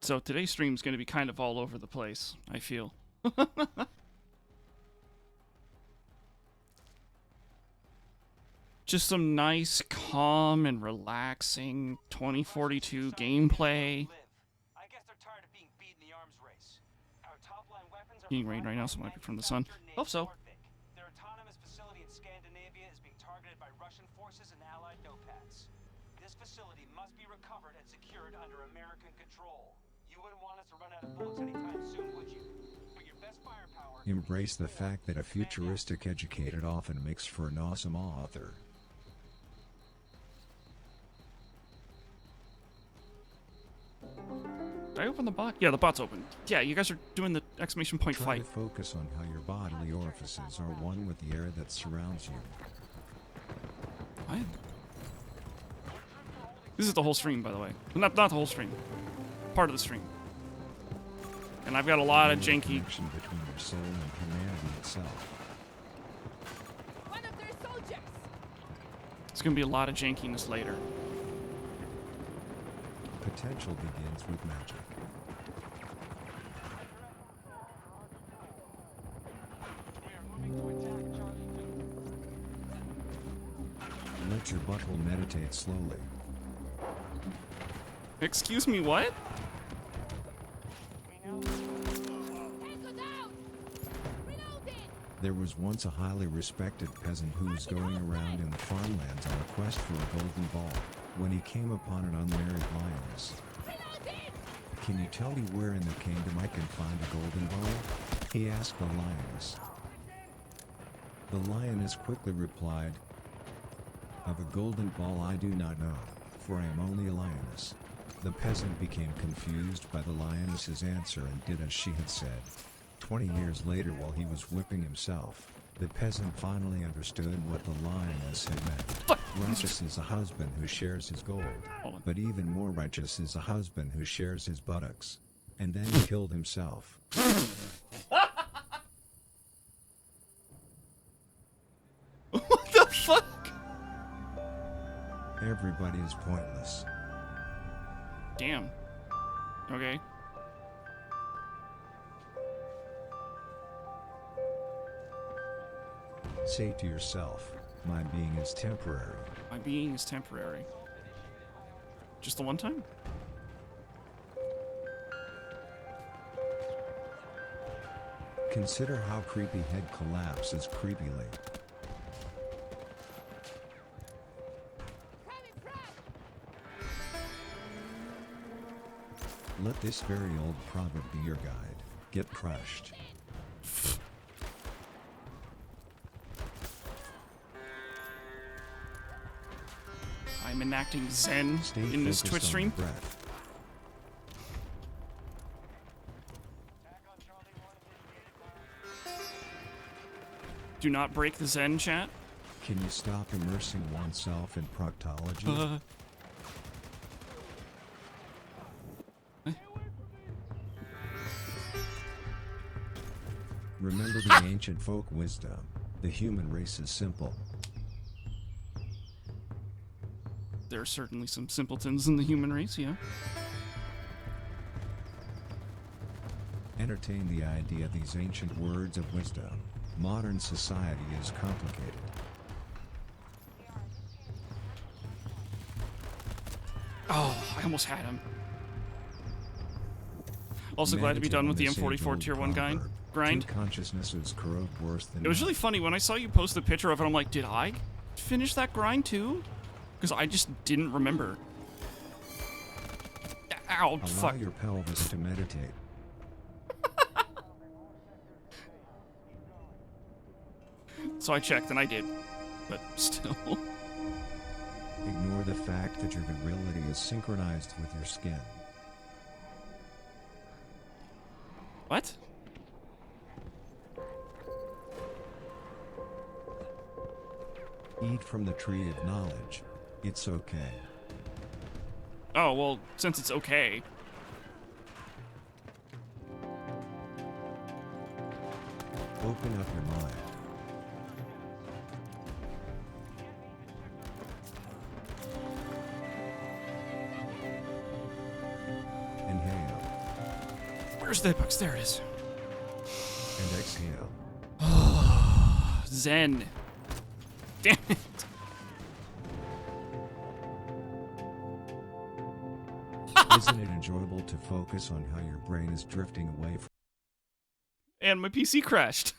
So today's stream is going to be kind of all over the place, I feel. Just some nice, calm, and relaxing 2042 gameplay. Being rained right now, so it might be from the sun. Hope so. Their autonomous facility in Scandinavia is being targeted by Russian forces and allied nopads. This facility must be recovered and secured under American control. You wouldn't want us to run out of bullets anytime soon, would you? But your best firepower... Embrace the fact that a futuristic educated often makes for an awesome author. Did I open the bot? Yeah, the bot's open. Yeah, you guys are doing the exclamation point Try fight. to focus on how your bodily orifices are one with the air that surrounds you. What? This is the whole stream, by the way. Not the whole stream. Part of the stream. And I've got a lot of janky... Connection between your soul and humanity itself. One of their soldiers. It's going to be a lot of jankiness later. Potential begins with magic. Let your butthole meditate slowly. Excuse me, what? There was once a highly respected peasant who was going around in the farmlands on a quest for a golden ball, when he came upon an unmarried lioness. "Can you tell me where in the kingdom I can find a golden ball?" he asked the lioness. The lioness quickly replied, "Of a golden ball I do not know, for I am only a lioness." The peasant became confused by the lioness's answer and did as she had said. 20 years later, while he was whipping himself, the peasant finally understood what the lioness had meant. Righteous is a husband who shares his gold, but even more righteous is a husband who shares his buttocks. And then he killed himself. What the fuck? Everybody is pointless. Damn. Okay. Say to yourself, my being is temporary. My being is temporary. Just the one time? Consider how creepy head collapses creepily. Let this very old proverb be your guide. Get crushed. I'm enacting Zen Stay in this focused Twitch on stream. your breath. Do not break the Zen, chat. Can you stop immersing oneself in proctology? Remember the ancient folk wisdom. The human race is simple. There are certainly some simpletons in the human race, yeah. Entertain the idea of these ancient words of wisdom. Modern society is complicated. Oh, I almost had him. Also glad to be done with the M44 Tier 1 grind. Two consciousnesses corrode worse than It was really funny when I saw you post the picture of it. I'm like, did I finish that grind too? Because I just didn't remember. Ow, Allow fuck. your pelvis to meditate. So I checked and I did. But still. Ignore the fact that your virility is synchronized with your skin. What? Eat from the tree of knowledge. It's okay. Oh, well, since it's okay. Open up your mind. Inhale. Where's the hitbox? There it is. And exhale. Zen. Damn it. Isn't it enjoyable to focus on how your brain is drifting away from... And my PC crashed.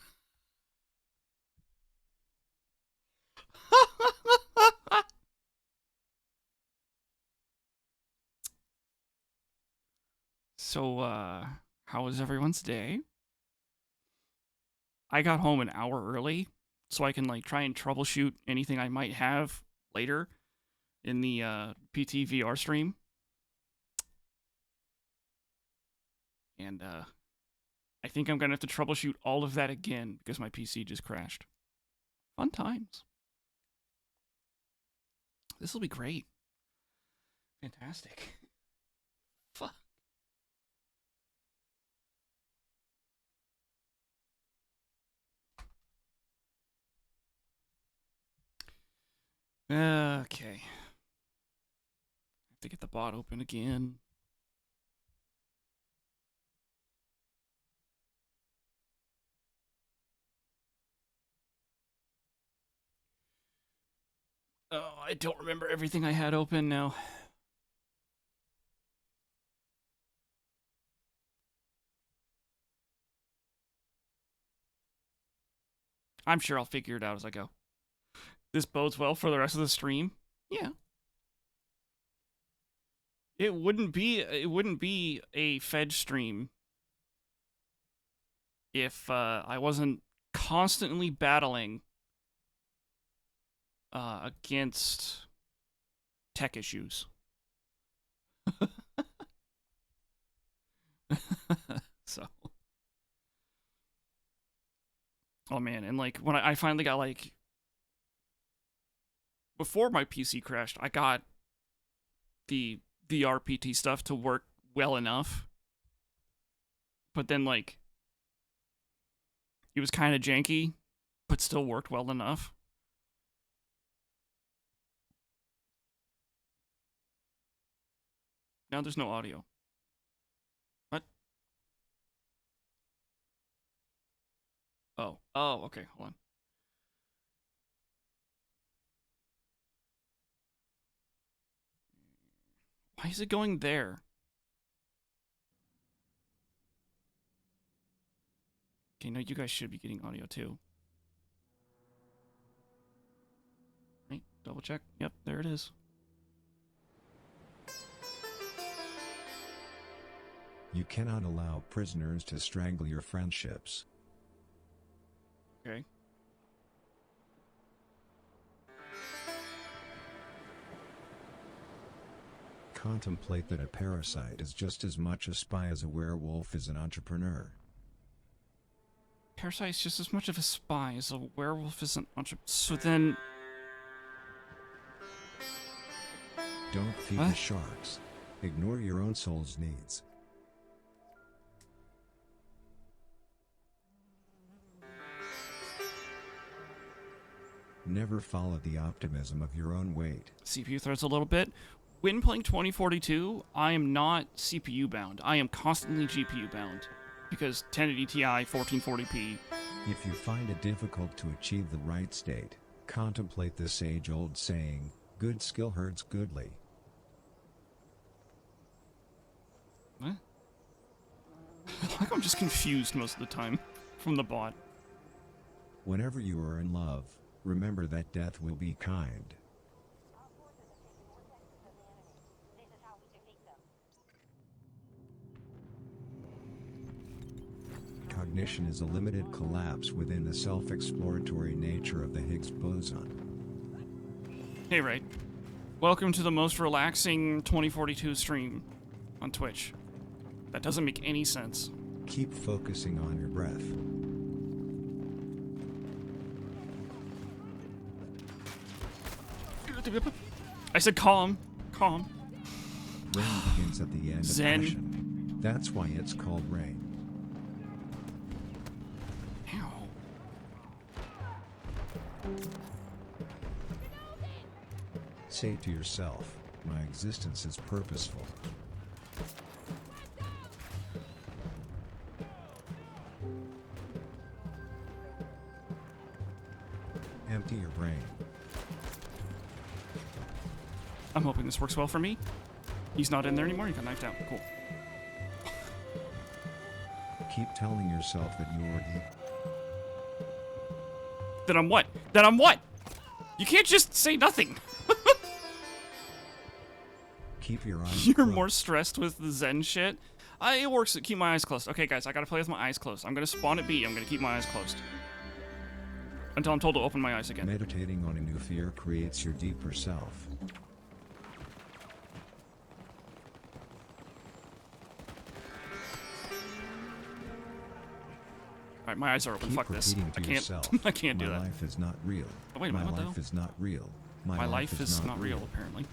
So, how was everyone's day? I got home an hour early, so I can, like, try and troubleshoot anything I might have later in the, PT VR stream. And, I think I'm gonna have to troubleshoot all of that again because my PC just crashed. Fun times. This will be great. Fantastic. Fuck. Okay. Have to get the bot open again. Oh, I don't remember everything I had open now. I'm sure I'll figure it out as I go. This bodes well for the rest of the stream. Yeah. It wouldn't be a Fedge stream if I wasn't constantly battling against tech issues. So, oh man, and like when I finally got, like, before my PC crashed, I got the VRPT stuff to work well enough, but then, like, it was kind of janky, but still worked well enough. Now there's no audio. What? Oh. Oh, okay, hold on. Why is it going there? Okay, no, you guys should be getting audio too. Right, double check. Yep, there it is. You cannot allow prisoners to strangle your friendships. Okay. Contemplate that a parasite is just as much a spy as a werewolf is an entrepreneur. Parasite is just as much of a spy as a werewolf is an entrepreneur. So then... Don't feed What? the sharks. Ignore your own soul's needs. Never follow the optimism of your own weight. CPU threads a little bit. When playing 2042, I am not CPU bound. I am constantly GPU bound. Because 1080 Ti, 1440p. If you find it difficult to achieve the right state, contemplate this age-old saying, good skill herds goodly. What? Like I'm just confused most of the time from the bot. Whenever you are in love, remember that death will be kind. Cognition is a limited collapse within the self-exploratory nature of the Higgs boson. Hey, Ray. Welcome to the most relaxing 2042 stream on Twitch. That doesn't make any sense. Keep focusing on your breath. I said calm. Calm. Rain begins at the end Zen. of passion. That's why it's called rain. Ow. Say to yourself, my existence is purposeful. I'm hoping this works well for me. He's not in there anymore. He got knifed out. Cool. Keep telling yourself that you're That I'm what? That I'm what? You can't just say nothing. Keep your eyes You're closed. more stressed with the Zen shit. It works. Keep my eyes closed. Okay, guys, I gotta play with my eyes closed. I'm gonna spawn at B. I'm gonna keep my eyes closed. Until I'm told to open my eyes again. Meditating on a new fear creates your deeper self. Alright, my eyes are open. Keep Fuck this. repeating to I can't. yourself, I can't do my that. life is not real. Oh, wait a my minute, what the life hell? is not real. My life is not real, apparently.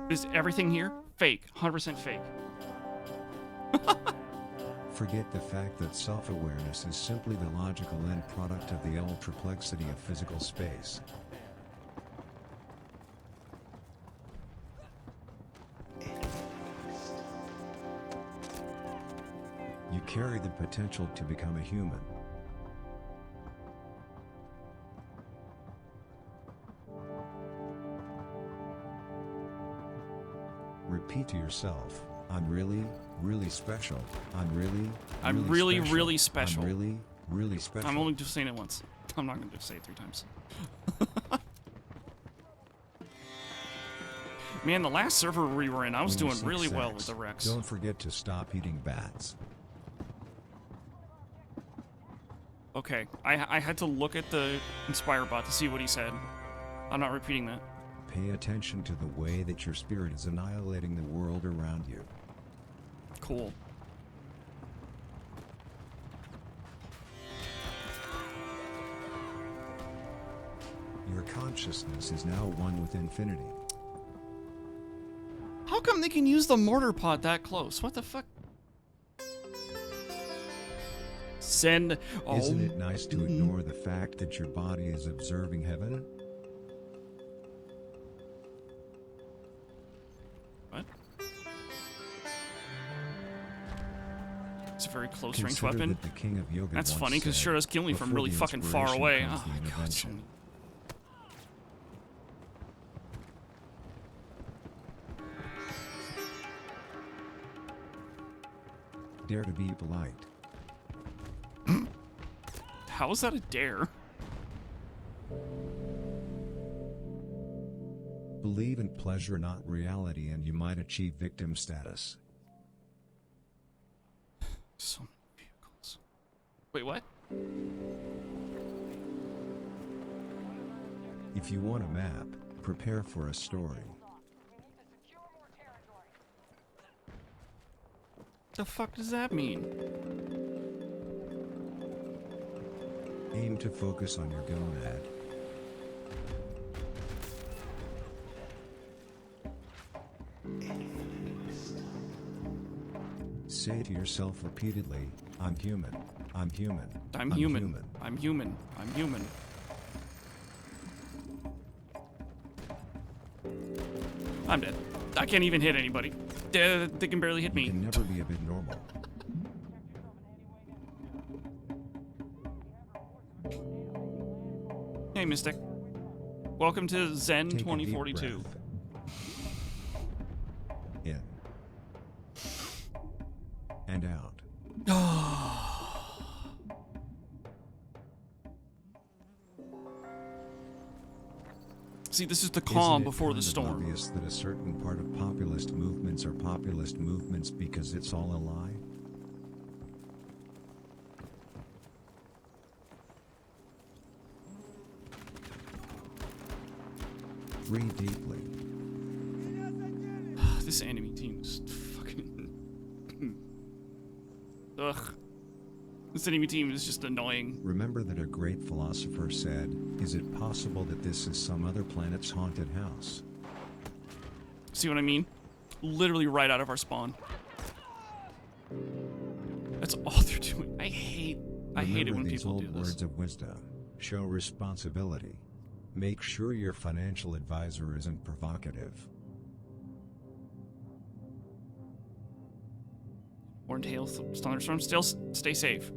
Is everything here fake? 100% fake. Forget the fact that self-awareness is simply the logical end product of the ultraplexity of physical space. You carry the potential to become a human. Repeat to yourself, I'm really, really special. I'm really, really special. I'm really, really special. I'm only just saying it once. I'm not going to just say it 3 times. Man, the last server we were in, I was When you doing seek really well sex, with the Rex. Don't forget to stop eating bats. Okay, I had to look at the Inspire bot to see what he said. I'm not repeating that. Pay attention to the way that your spirit is annihilating the world around you. Cool. Your consciousness is now one with infinity. How come they can use the mortar pod that close? What the fuck? Send. Oh. Isn't it nice to ignore the fact that your body is observing heaven? What? It's a very close range Consider weapon. that the king of yoga That's once funny because it said, sure does kill me from "Before really the fucking far inspiration away. comes Oh the my god. intervention." Dare to be polite. How is that a dare? Believe in pleasure, not reality, and you might achieve victim status. So many vehicles. Wait, what? If you want a map, prepare for a story. The fuck does that mean? Aim to focus on your gonad. Say to yourself repeatedly, I'm human, I'm human, I'm human. I'm human. I'm human. I'm dead. I can't even hit anybody. They can barely hit You me. can never be a bit normal. Hey, Mystic. Welcome to Zen Take a deep 2042. breath. In. And out. See, this is the calm Isn't it before the kind of storm. obvious that a certain part of populist movements are populist movements because it's all a lie? Breathe deeply. This enemy team is fucking. Ugh. This enemy team is just annoying. Remember that a great philosopher said, is it possible that this is some other planet's haunted house? See what I mean? Literally right out of our spawn. That's all they're doing. I hate it when these people old do this. words of wisdom. Show responsibility. Make sure your financial advisor isn't provocative. Horned hail, thunderstorm. Still stay safe.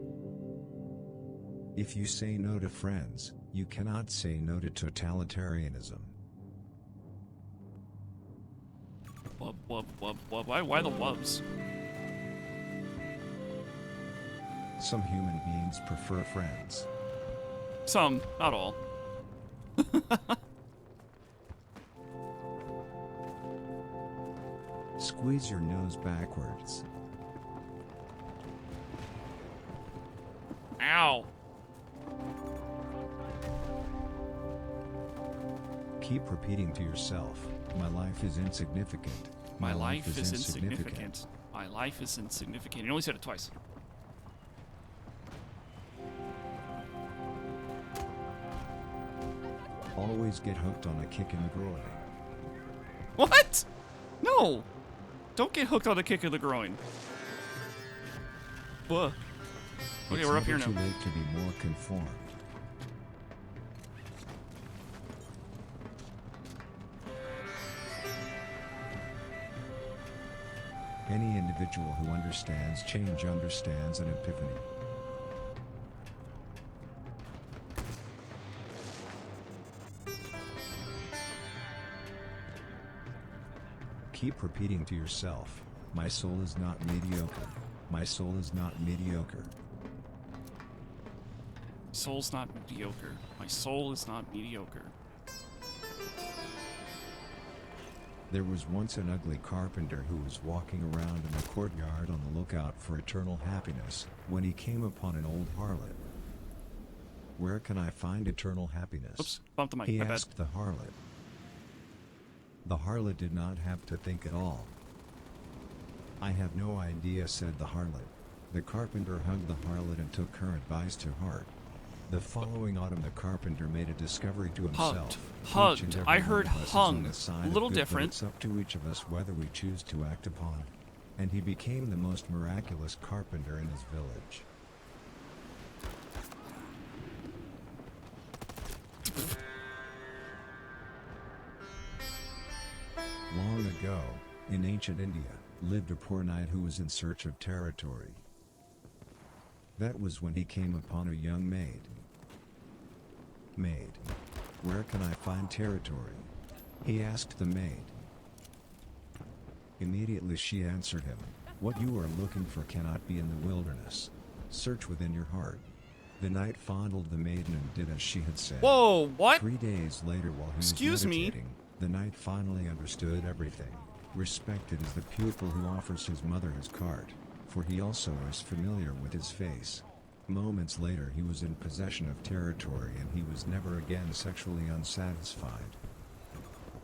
If you say no to friends, you cannot say no to totalitarianism. Wub, wub, wub, wub. Why the wubs? Some human beings prefer friends. Some, not all. Squeeze your nose backwards. Ow. Keep repeating to yourself, my life is insignificant. My life is insignificant. My life is insignificant. You only said it twice. Always get hooked on a kick in the groin. What? No. Don't get hooked on a kick of the groin. Buh. Okay, It's we're up here never now. too late to be more conformed. Any individual who understands change understands an epiphany. Keep repeating to yourself, my soul is not mediocre. My soul is not mediocre. Soul's not mediocre. My soul is not mediocre. There was once an ugly carpenter who was walking around in the courtyard on the lookout for eternal happiness, when he came upon an old harlot. Where can I find eternal happiness? Oops, bumped the mic. He My bad. asked the harlot. The harlot did not have to think at all. I have no idea, said the harlot. The carpenter hugged the harlot and took her advice to heart. The following autumn the carpenter made a discovery to himself. Hugged. Each and every I one heard of us is hung. on the side A of little good, but different. It's up to each of us whether we choose to act upon it. And he became the most miraculous carpenter in his village. Long ago, in ancient India, lived a poor knight who was in search of territory. That was when he came upon a young maid. Maid, where can I find territory? He asked the maid. Immediately she answered him, what you are looking for cannot be in the wilderness. Search within your heart. The knight fondled the maiden and did as she had said. Whoa, what? 3 days later, while he Excuse was me? meditating, the knight finally understood everything. Respected is the pupil who offers his mother his cart, for he also is familiar with his face. Moments later he was in possession of territory and he was never again sexually unsatisfied.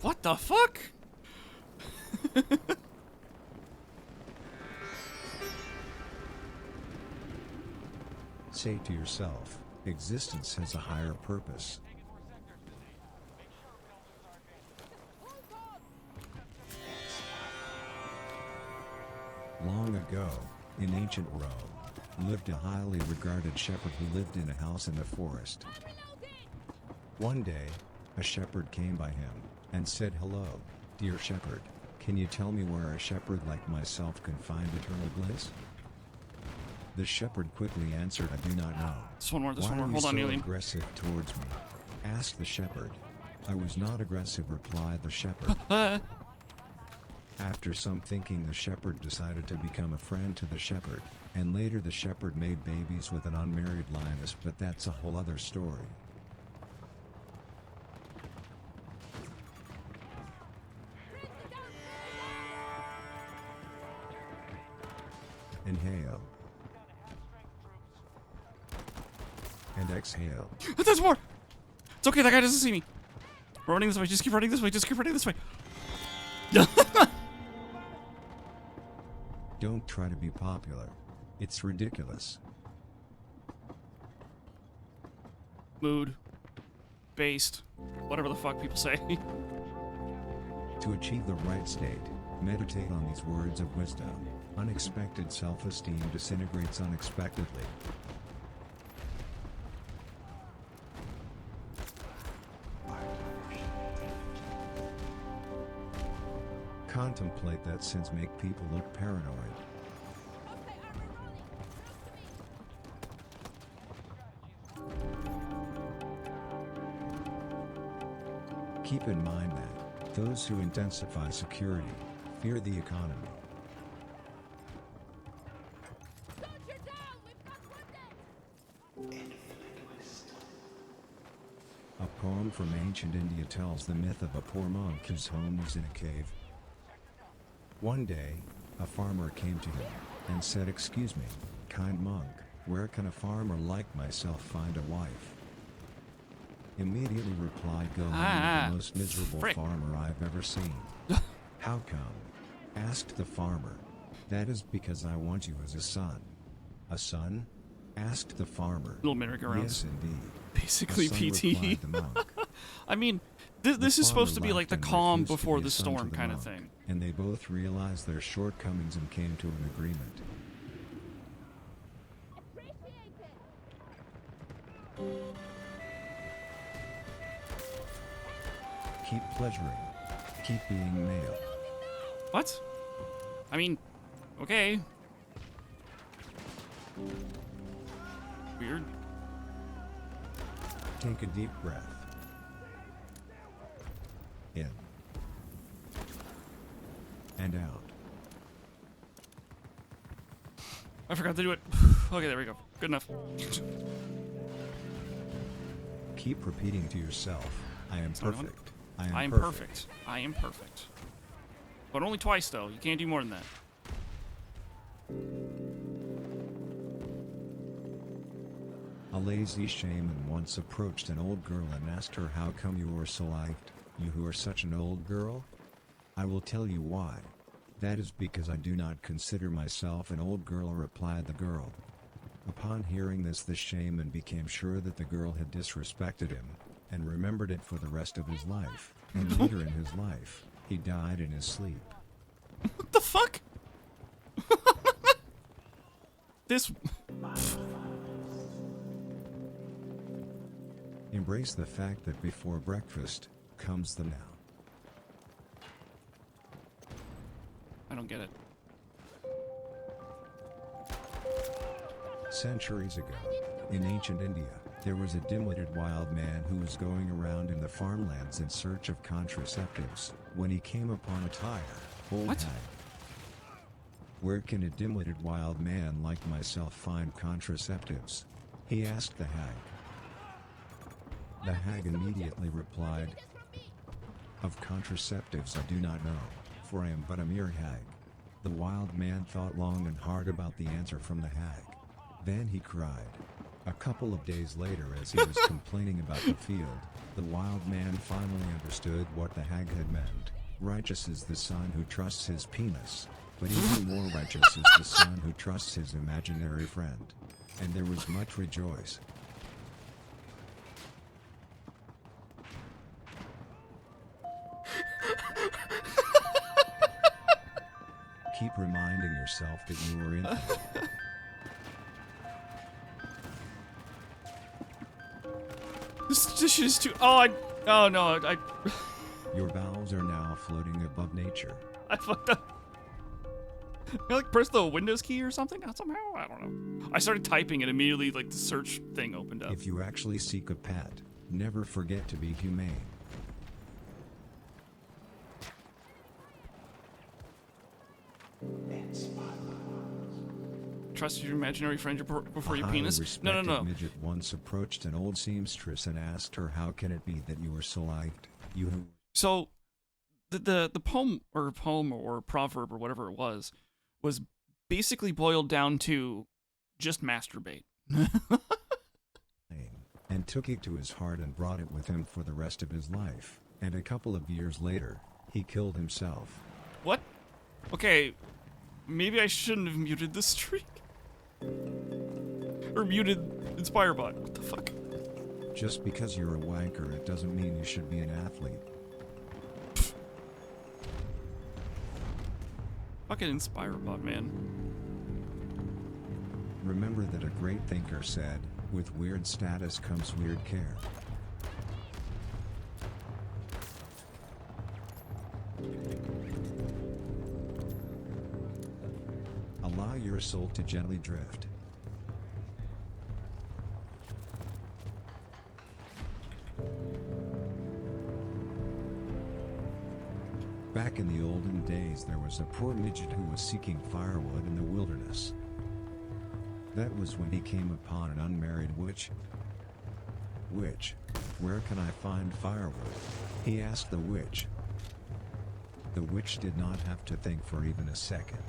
What the fuck? Say to yourself, existence has a higher purpose. Long ago, in ancient Rome, lived a highly regarded shepherd who lived in a house in the forest. One day, a shepherd came by him, and said, hello, dear shepherd, can you tell me where a shepherd like myself can find eternal bliss? The shepherd quickly answered, I do not know. This one more, this Why one more. are Hold you on, so Alien. aggressive towards me? Asked the shepherd. I was not aggressive, replied the shepherd. After some thinking, the shepherd decided to become a friend to the shepherd, and later the shepherd made babies with an unmarried lioness, but that's a whole other story. Inhale. And exhale. There's more! It's okay, that guy doesn't see me. We're running this way, just keep running this way, just keep running this way. Don't try to be popular. It's ridiculous. Mood. Based. Whatever the fuck people say. To achieve the right state, meditate on these words of wisdom. Unexpected self-esteem disintegrates unexpectedly. Contemplate that sins make people look paranoid. Keep in mind that those who intensify security, fear the economy. Soldier down! We've got wounded! A poem from ancient India tells the myth of a poor monk whose home was in a cave. One day, a farmer came to him and said, "Excuse me, kind monk, where can a farmer like myself find a wife?" Immediately replied, "Go home with the most miserable frick. farmer I've ever seen." "How come?" asked the farmer. "That is because I want you as a son." "A son?" asked the farmer. Little merry-go-rounds. "Yes, indeed." Basically "A son," PT. replied the monk. I mean, The this is supposed to farmer be like laughed the and calm refused to before be a the son to storm the kind of monk, thing. And they both realized their shortcomings and came to an agreement. Appreciate it! Keep pleasuring. Keep being male. What? I mean, okay. Weird. Take a deep breath. In. And out. I forgot to do it. Okay, there we go. Good enough. Keep repeating to yourself, "I am Sorry, perfect. I am perfect. I am perfect. But only twice, though. You can't do more than that. A lazy shaman once approached an old girl and asked her, "How come you are so liked, you who are such an old girl?" "I will tell you why. That is because I do not consider myself an old girl," replied the girl. Upon hearing this, the shaman became sure that the girl had disrespected him, and remembered it for the rest of his life. And later in his life, he died in his sleep. What the fuck? This... Embrace the fact that before breakfast comes the now. I don't get it. Centuries ago, in ancient India, there was a dim-witted wild man who was going around in the farmlands in search of contraceptives, when he came upon a tired, old What? hag. "Where can a dim-witted wild man like myself find contraceptives?" he asked the hag. The hag immediately replied, "Of contraceptives I do not know, for I am but a mere hag." The wild man thought long and hard about the answer from the hag. Then he cried. A couple of days later, as he was complaining about the field, the wild man finally understood what the hag had meant. Righteous is the son who trusts his penis, but even more righteous is the son who trusts his imaginary friend. And there was much rejoice. Keep reminding yourself that you are infinite. This shit is too... Oh, oh no, Your bowels are now floating above nature. I fucked up. I like pressed the Windows key or something somehow. I don't know. I started typing and immediately like the search thing opened up. If you actually seek a pet, never forget to be humane. Trust your imaginary friend before your A highly penis. No, respected no, no. midget once approached an old seamstress and asked her, "How can it be that you are so liked, you who..." So, the poem or proverb or whatever it was basically boiled down to just masturbate. and took it to his heart and brought it with him for the rest of his life. And a couple of years later, he killed himself. What? Okay, maybe I shouldn't have muted this streak. Or muted InspireBot. What the fuck? Just because you're a wanker, it doesn't mean you should be an athlete. Fucking InspireBot, man. Remember that a great thinker said, "With weird status comes weird care." Allow your soul to gently drift. Back in the olden days there was a poor midget who was seeking firewood in the wilderness. That was when he came upon an unmarried witch. "Witch, where can I find firewood?" he asked the witch. The witch did not have to think for even a second.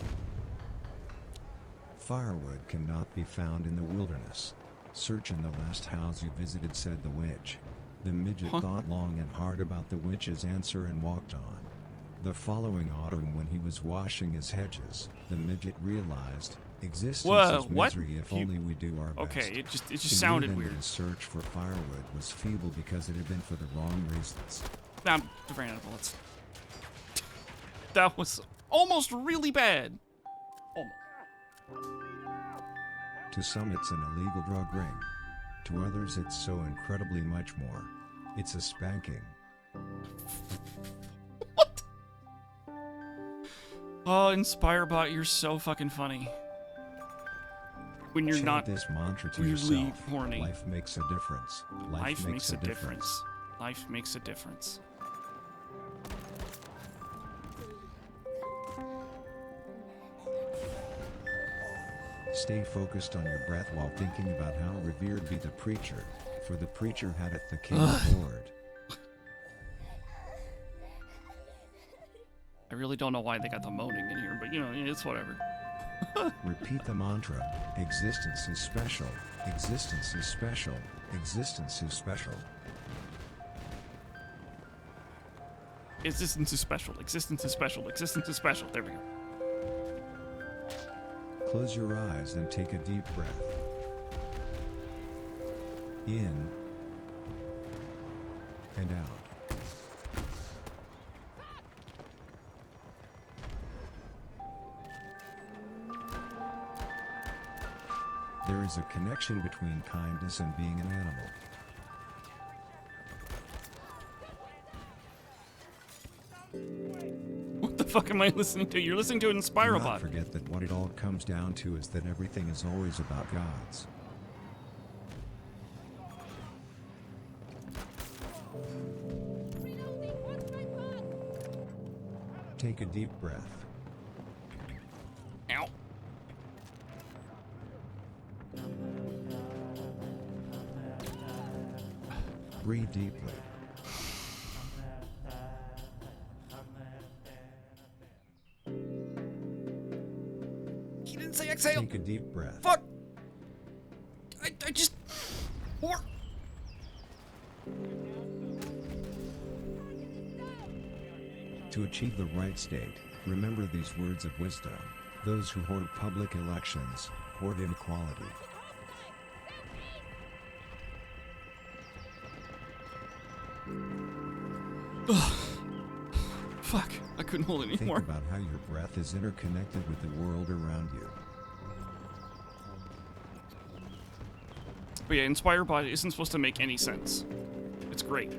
"Firewood cannot be found in the wilderness. Search in the last house you visited," said the witch. The midget thought long and hard about the witch's answer and walked on. The following autumn, when he was washing his hedges, the midget realized, existence Whoa, is what? misery if only we do our best. Okay, it just He sounded knew then weird. that his search for firewood was feeble because it had been for the wrong reasons. Nah, I ran out of bullets. That was almost really bad. Almost. To some it's an illegal drug ring. To others it's so incredibly much more. It's a spanking. What? Oh, Inspirebot, you're so fucking funny. When you're Chant not this mantra to really yourself. horny. Life makes a difference. Life makes a difference. Life makes a difference. Stay focused on your breath while thinking about how revered be the preacher, for the preacher had it the king Lord. I really don't know why they got the moaning in here, but you know, it's whatever. Repeat the mantra. Existence is special. Existence is special. Existence is special. Existence is special. Existence is special. Existence is special. There we go. Close your eyes and take a deep breath. In and out. There is a connection between kindness and being an animal. What the fuck am I listening to? You're listening to an Do not Inspirebot. forget that what it all comes down to is that everything is always about gods. Reloading, watch my back! Take a deep breath. Ow. Breathe deeply. He didn't say exhale. Take a deep breath. Fuck. I just. Or. To achieve the right state, remember these words of wisdom. Those who hoard public elections, hoard inequality. Fuck. I couldn't hold it Think anymore. about how your breath is interconnected with the world around you. But yeah, Inspirebot isn't supposed to make any sense. It's great.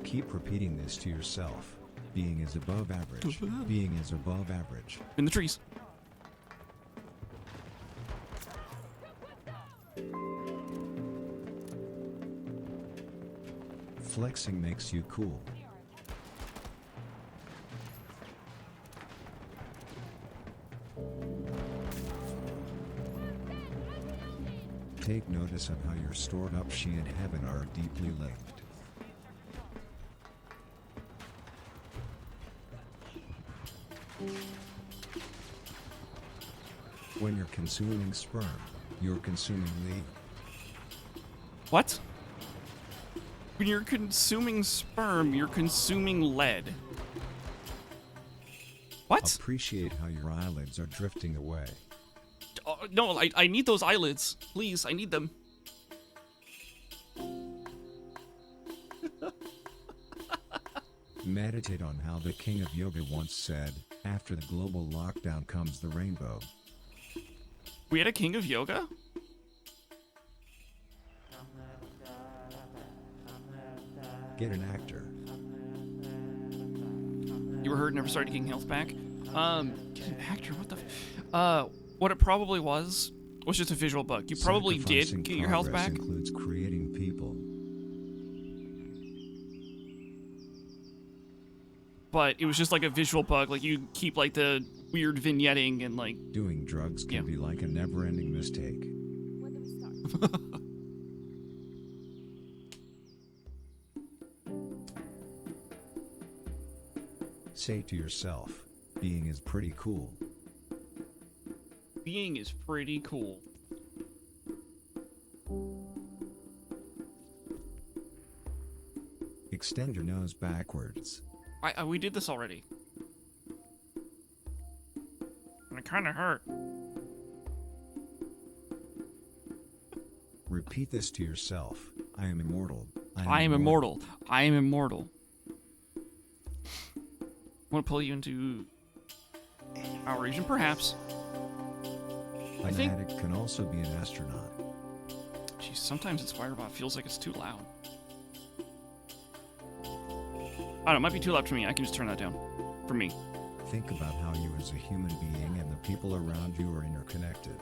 Keep repeating this to yourself. Being is above average. Being is above average. In the trees. Flexing makes you cool. Take notice of how your stored up she and heaven are deeply linked. When you're consuming sperm, you're consuming lead. What? When you're consuming sperm, you're consuming lead. What? Appreciate how your eyelids are drifting away. No, I need those eyelids. Please, I need them. Meditate on how the king of yoga once said, after the global lockdown comes the rainbow. We had a king of yoga? Get an actor. You were hurt, never started getting health back. Get an actor, what the what it probably was just a visual bug. You probably Sacrificing did get your health progress back. includes creating people. but it was just like a visual bug. Like you keep like the weird vignetting and like Doing drugs can be like a never-ending mistake. When do we start? Say to yourself, being is pretty cool. being is pretty cool. Extend your nose backwards. We did this already. And it kind of hurt. Repeat this to yourself. I am immortal. I am immortal. I am immortal. Want to pull you into our region, perhaps? An I think- addict can also be an astronaut. Jeez, sometimes Inspirebot feels like it's too loud. I don't know, it might be too loud for me. I can just turn that down. For me. Think about how you as a human being and the people around you are interconnected.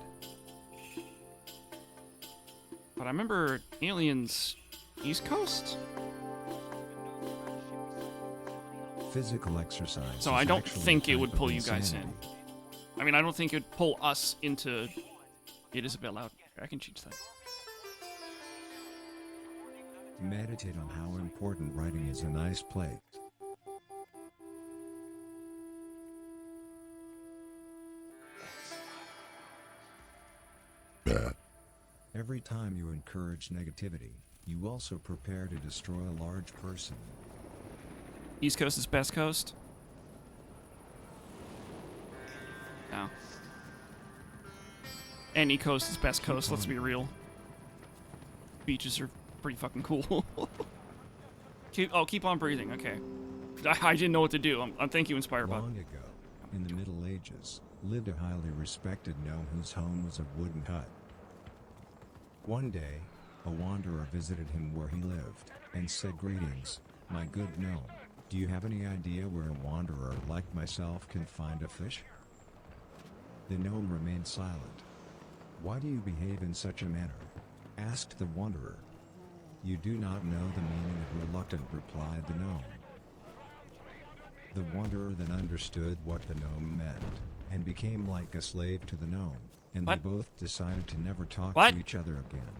But I remember Aliens East Coast? Physical exercise. So is I don't actually a think it type would of pull you guys insanity. I mean, I don't think it would pull us into... It is a bit loud. I can change that. Meditate on how important writing is a nice place. Every time you encourage negativity, you also prepare to destroy a large person. East Coast is best coast? No. Any coast is best coast, let's be real. Beaches are pretty fucking cool. keep on breathing, okay. I didn't know what to do. I'm thank you, Inspirebot. Long ago, in the Middle Ages, lived a highly respected gnome whose home was a wooden hut. One day, a wanderer visited him where he lived, and said, "Greetings, my good gnome. Do you have any idea where a wanderer like myself can find a fish?" The gnome remained silent. "Why do you behave in such a manner?" asked the wanderer. "You do not know the meaning of reluctant," replied the gnome. The wanderer then understood what the gnome meant, and became like a slave to the gnome, and What? they both decided to never talk What? to each other again.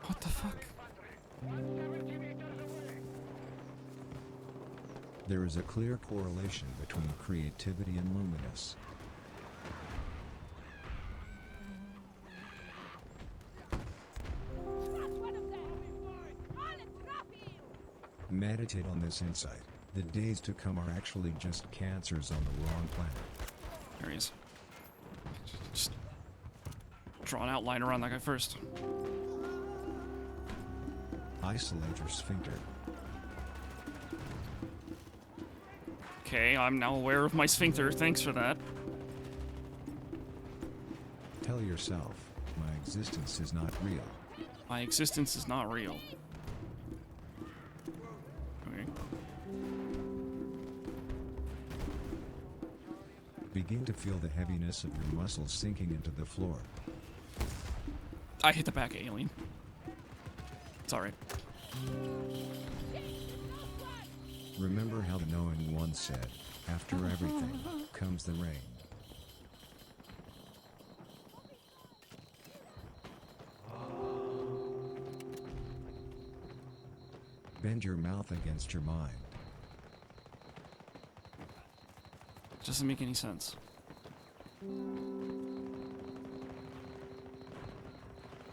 What the fuck? There is a clear correlation between creativity and loneliness. That's one of them! Alex, drop him! Meditate on this insight. The days to come are actually just cancers on the wrong planet. There he is. Just draw an outline around that guy first. Isolate your sphincter. Okay, I'm now aware of my sphincter. Thanks for that. Tell yourself, my existence is not real. My existence is not real. Okay. Begin to feel the heaviness of your muscles sinking into the floor. I hit the back alien. It's alright. Remember how the knowing one said, "After everything comes the rain." Bend your mouth against your mind. Doesn't make any sense.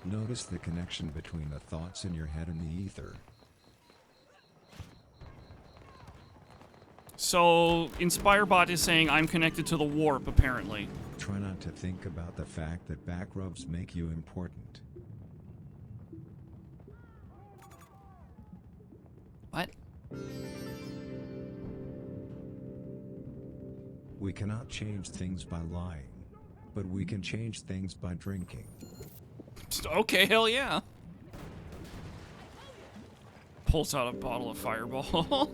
Notice the connection between the thoughts in your head and the ether. So, Inspirebot is saying I'm connected to the warp, apparently. Try not to think about the fact that back rubs make you important. What? We cannot change things by lying, but we can change things by drinking. Okay, hell yeah. Pulls out a bottle of Fireball.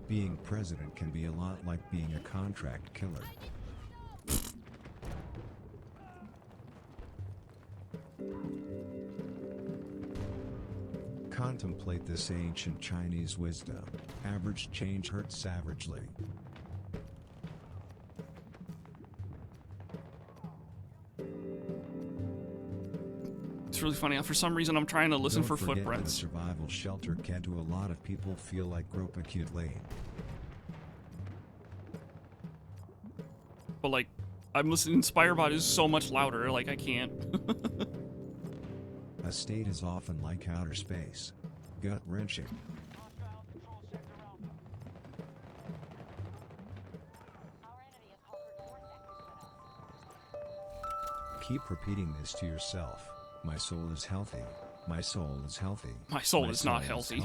Being president can be a lot like being a contract killer. Contemplate this ancient Chinese wisdom. Average change hurts savagely. It's really funny. For some reason, I'm trying to listen Don't for forget that a footprints. survival shelter can to a lot of people feel like Grope Acute Lane. But like, I'm listening. Inspirebot is so much louder. Like, I can't. A state is often like outer space. Gut-wrenching. Hostile control sector Alpha. Our entity has conquered 4 sectors with us. Keep repeating this to yourself. My soul is healthy. My soul is healthy. My soul is not healthy.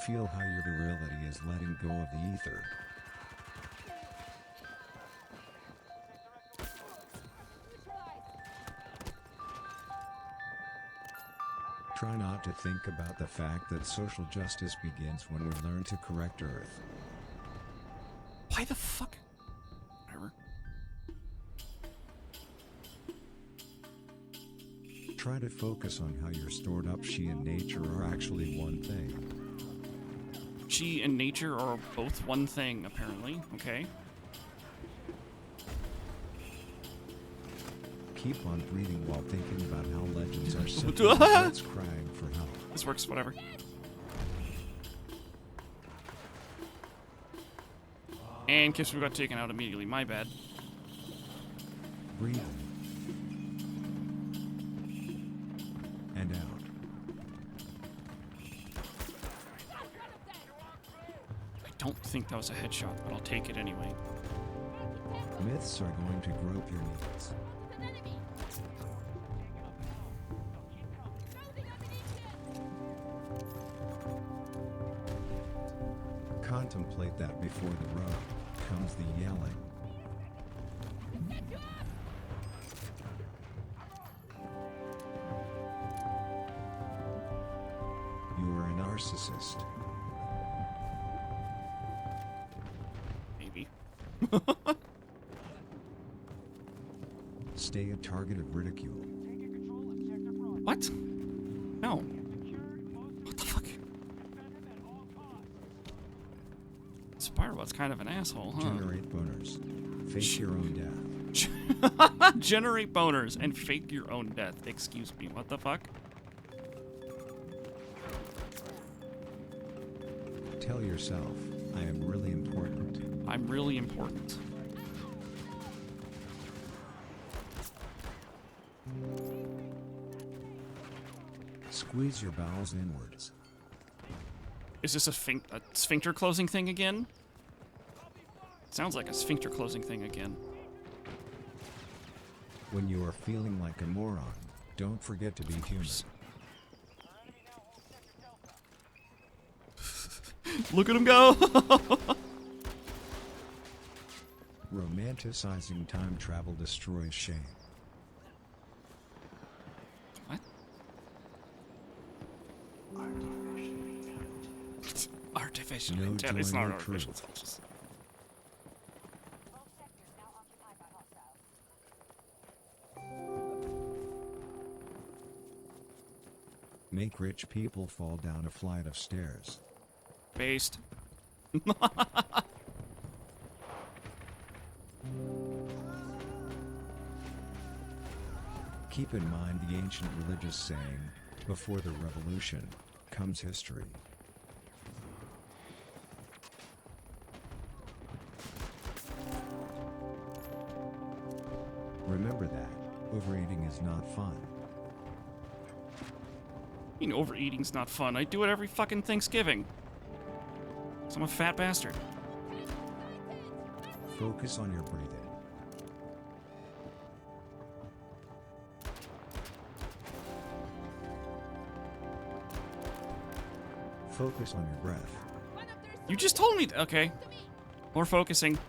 Feel how your virility is letting go of the ether. Try not to think about the fact that social justice begins when we learn to correct Earth. Why the fuck? Whatever. Try to focus on how your stored up she and nature are actually one thing. Chi and nature are both one thing, apparently. Okay. Keep on breathing while thinking about how legends are simply adults crying for help. This works, whatever. And Kips got taken out immediately. My bad. Breathe in. And out. I don't think that was a headshot, but I'll take it anyway. Myths are going to grope your needs. An enemy. Loading ammunition. Contemplate that before the road comes the yelling. Set you up. You are a narcissist. Maybe. Stay a target of ridicule. Taking control of sector front. What? No. Secured most What the fuck? defend him at all costs. Spirobot's kind of an asshole, huh? Generate boners. Face your own death. Generate boners and fake your own death. Excuse me, what the fuck? Tell yourself, I am really important. I'm really important. Squeeze your bowels inwards. Is this a sphincter closing thing again? Sounds like a sphincter closing thing again. When you are feeling like a moron, don't forget to be human. Our enemy now holds sector Delta. Look at him go! Romanticizing time travel destroys shame. What? Artificial No intelligence. It's joy, not no artificial truth. intelligence. Both sectors now occupied by hostiles. Make rich people fall down a flight of stairs. Based. Keep in mind the ancient religious saying, before the revolution comes history. Remember that, overeating is not fun. You know, overeating's not fun. I do it every fucking Thanksgiving. 'Cause I'm a fat bastard. Focus on your breathing. Focus on your breath. One of their You just told me. Okay. to me. More focusing.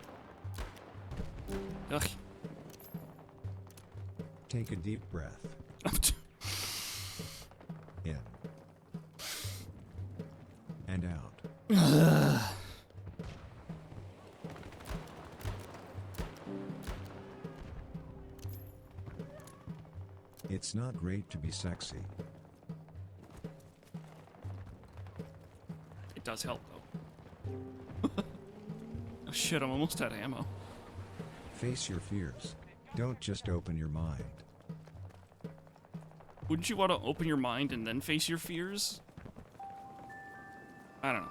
Ugh. Take a deep breath. In. And out. It's not great to be sexy. It does help, though. Oh, shit, I'm almost out of ammo. Face your fears. Don't just open your mind. Wouldn't you want to open your mind and then face your fears? I don't know.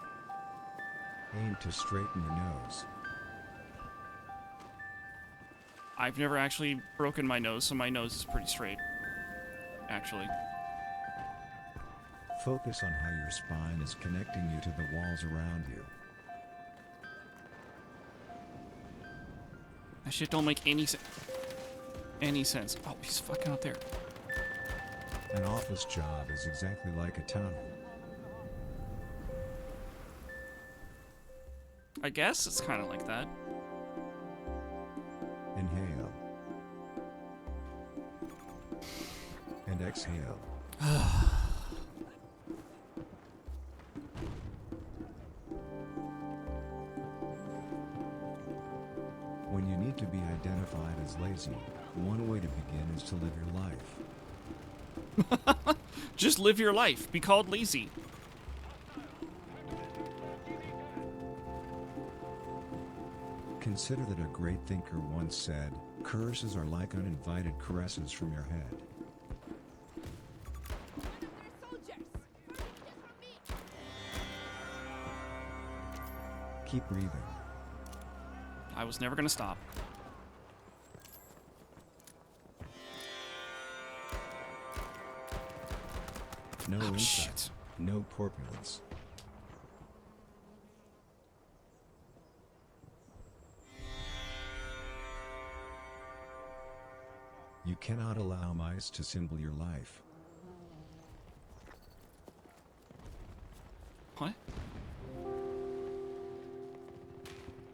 Aim to straighten your nose. I've never actually broken my nose, so my nose is pretty straight. Actually. Focus on how your spine is connecting you to the walls around you. That shit don't make any sense. Oh, he's fucking out there. An office job is exactly like a tunnel. I guess it's kind of like that. Inhale. And exhale. When you need to be identified as lazy, one way to begin is to live your life. Just live your life. Be called lazy. Consider that a great thinker once said, curses are like uninvited caresses from your head. Soldiers! Just from me! Keep breathing. I was never gonna stop. No Oh, insight, shit. no corpulence. You cannot allow mice to symbol your life. What?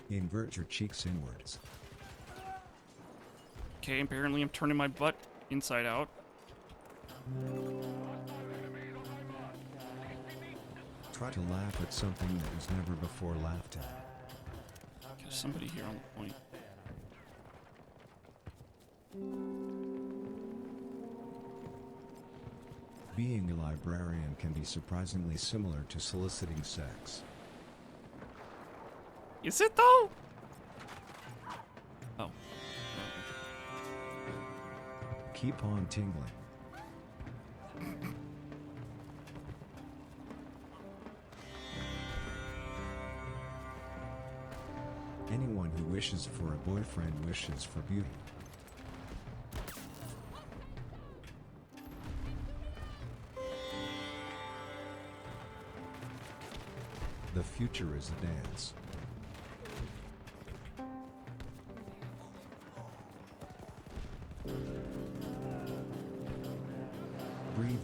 Invert your cheeks inwards. Okay, apparently I'm turning my butt inside out. Try to laugh at something that was never before laughed at. There's somebody here on the point. Being a librarian can be surprisingly similar to soliciting sex. Is it though? Oh. Keep on tingling. Anyone who wishes for a boyfriend wishes for beauty. The future is a dance. Breathe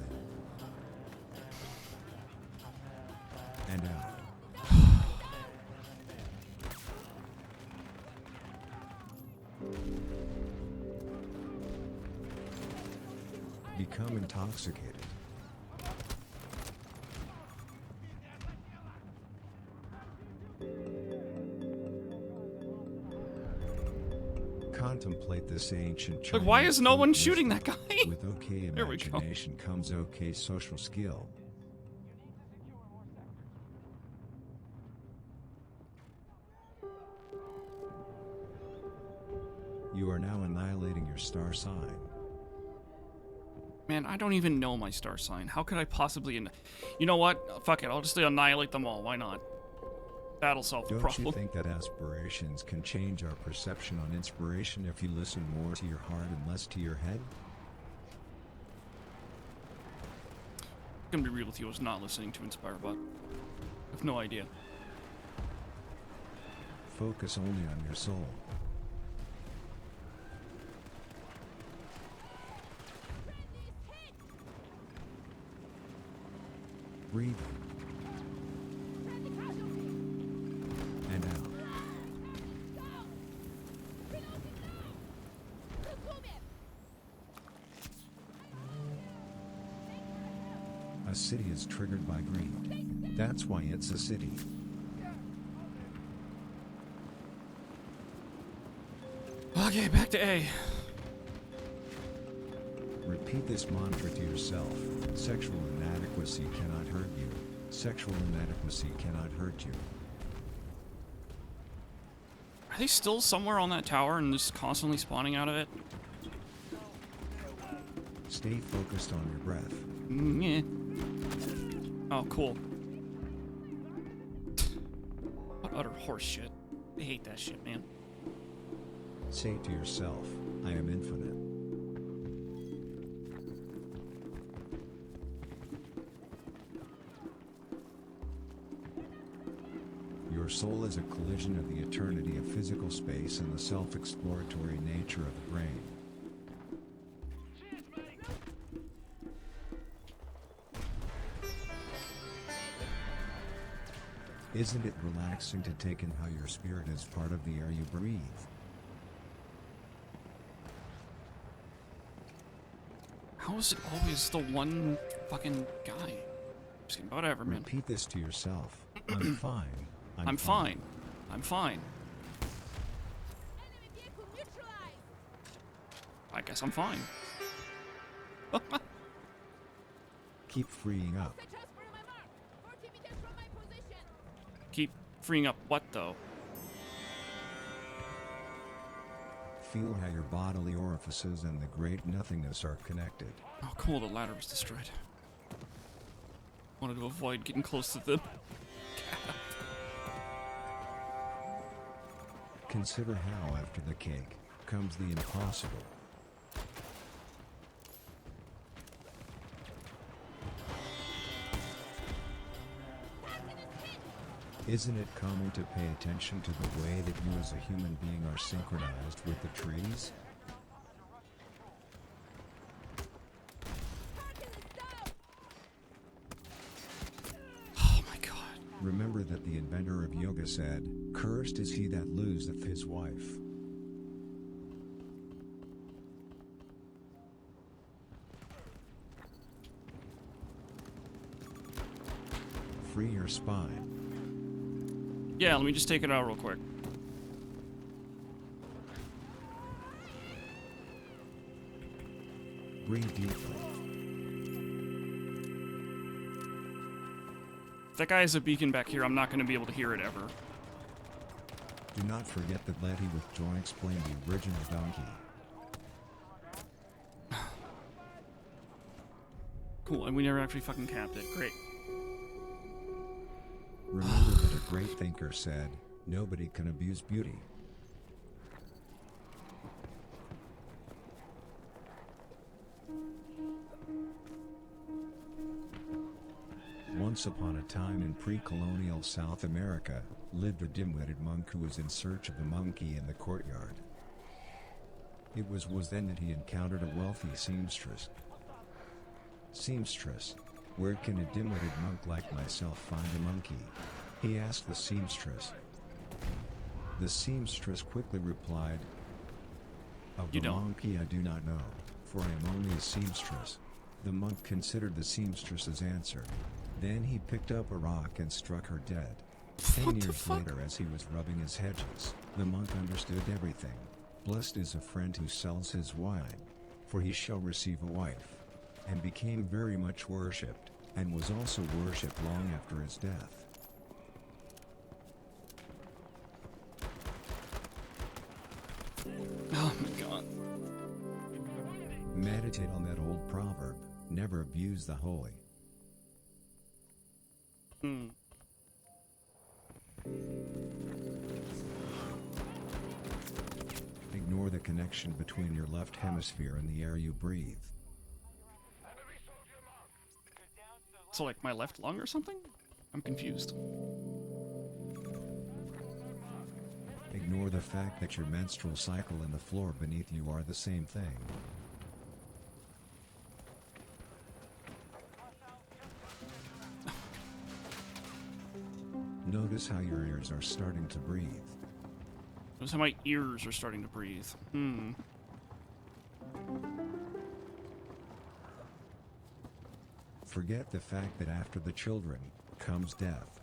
in. And out. Become intoxicated. Contemplate this ancient Like, why Chinese is no one folk shooting wisdom. that guy? With okay There we go. imagination comes okay social skill. You are now annihilating your star sign. Man, I don't even know my star sign. How could I possibly... You know what? Fuck it. I'll just annihilate them all. Why not? That'll solve the Don't problem. you think that aspirations can change our perception on inspiration if you listen more to your heart and less to your head? I'm gonna be real with you. I was not listening to Inspirebot. I have no idea. Focus only on your soul. Breathe in and out. A city is triggered by greed. That's why it's a city. Okay, back to A. Repeat Repeat this mantra to yourself. Sexual inadequacy cannot hurt you. Sexual inadequacy cannot hurt you. Are they still somewhere on that tower and just constantly spawning out of it? Stay focused on your breath. Yeah. Oh, cool. What utter horse shit. I hate that shit, man. Say to yourself, I am infinite. Your soul is a collision of the eternity of physical space and the self-exploratory nature of the brain. Isn't it relaxing to take in how your spirit is part of the air you breathe? How is it always the one fucking guy? Just kidding, whatever, man. Repeat this to yourself. I'm fine. I'm fine. I'm fine. Enemy vehicle neutralized. I guess I'm fine. Keep freeing up. Set transfer to my mark. 40 meters from my position. Keep freeing up what, though? Feel how your bodily orifices and the great nothingness are connected. Oh, cool, the ladder was destroyed. Wanted to avoid getting close to them. Consider how after the cake comes the impossible. Isn't it common to pay attention to the way that you as a human being are synchronized with the trees? Target is down. Oh my god. Remember that the inventor of yoga said, "Cursed is he that loseth his wife." Free your spine. Yeah, let me just take it out real quick. Breathe deeply. If that guy has a beacon back here, I'm not going to be able to hear it ever. Do not forget that Letty with joy explained the original donkey. Cool, and we never actually fucking capped it. Great. Remember that a great thinker said, "Nobody can abuse beauty." Once upon a time in pre-colonial South America, lived a dim-witted monk who was in search of a monkey in the courtyard. It was then that he encountered a wealthy seamstress. "Seamstress, where can a dim-witted monk like myself find a monkey?" he asked the seamstress. The seamstress quickly replied, "Of You the don't. monkey I do not know, for I am only a seamstress." The monk considered the seamstress's answer. Then he picked up a rock and struck her dead. 10 What the years fuck? later, as he was rubbing his hedges, the monk understood everything. Blessed is a friend who sells his wine, for he shall receive a wife. And became very much worshipped, and was also worshipped long after his death. Oh my god. Meditate on that old proverb, never abuse the holy. Hmm. Ignore the connection between your left hemisphere and the air you breathe. So, like, my left lung or something? I'm confused. Ignore the fact that your menstrual cycle and the floor beneath you are the same thing. Notice how your ears are starting to breathe. Notice how my ears are starting to breathe. Hmm. Forget the fact that after the children comes death.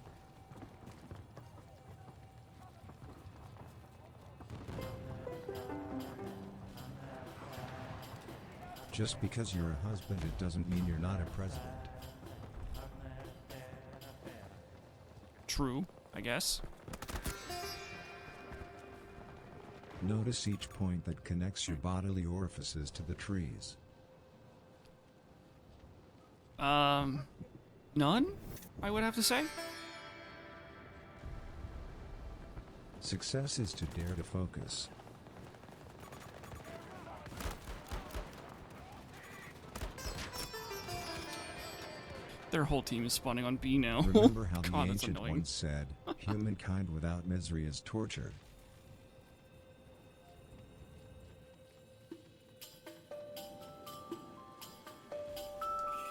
Just because you're a husband, it doesn't mean you're not a president. True, I guess. Notice each point that connects your bodily orifices to the trees. None, I would have to say. Success is to dare to focus. Their whole team is spawning on B now. Remember how the God, that's ancient annoying. once said, humankind without misery is torture.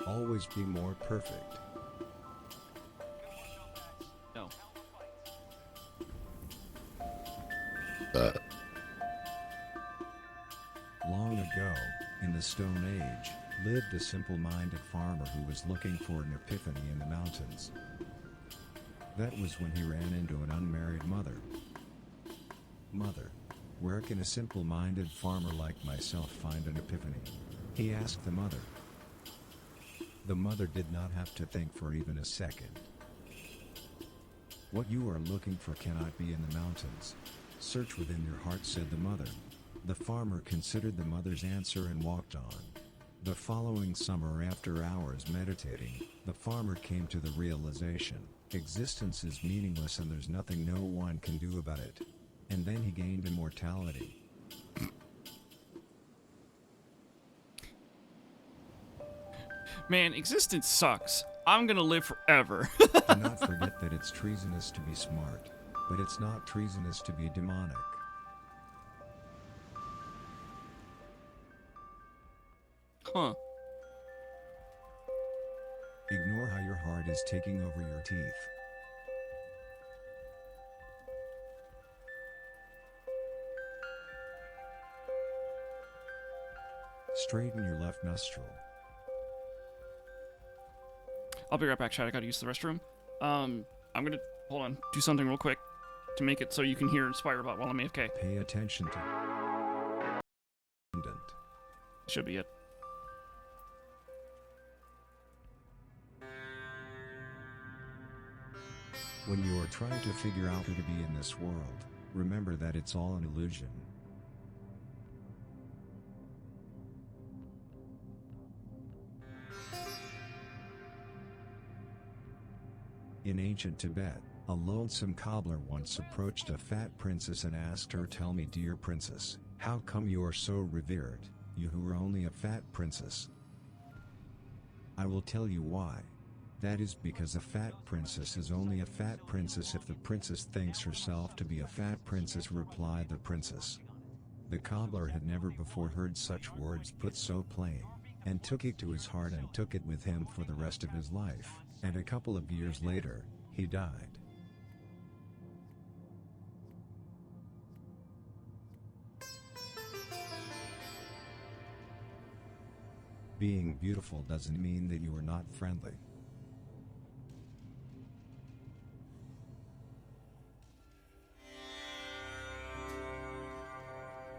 Always be more perfect. No. Long ago, in the Stone Age, lived a simple-minded farmer who was looking for an epiphany in the mountains. That was when he ran into an unmarried mother. Mother, where can a simple-minded farmer like myself find an epiphany? He asked the mother. The mother did not have to think for even a second. What you are looking for cannot be in the mountains. Search within your heart, said the mother. The farmer considered the mother's answer and walked on. The following summer, after hours meditating, the farmer came to the realization, existence is meaningless and there's nothing no one can do about it. And then he gained immortality. Man, existence sucks. I'm gonna live forever. Do not forget that it's treasonous to be smart, but it's not treasonous to be demonic. Huh. Ignore how your heart is taking over your teeth. Straighten your left nostril. I'll be right back, chat. I gotta use the restroom. I'm gonna, hold on, do something real quick to make it so you can hear Inspirebot while I'm AFK. Pay attention to. Should be it. When you are trying to figure out who to be in this world, remember that it's all an illusion. In ancient Tibet, a lonesome cobbler once approached a fat princess and asked her, "Tell me, dear princess, how come you are so revered, you who are only a fat princess?" "I will tell you why. That is because a fat princess is only a fat princess if the princess thinks herself to be a fat princess," replied the princess. The cobbler had never before heard such words put so plain, and took it to his heart and took it with him for the rest of his life, and a couple of years later, he died. Being beautiful doesn't mean that you are not friendly.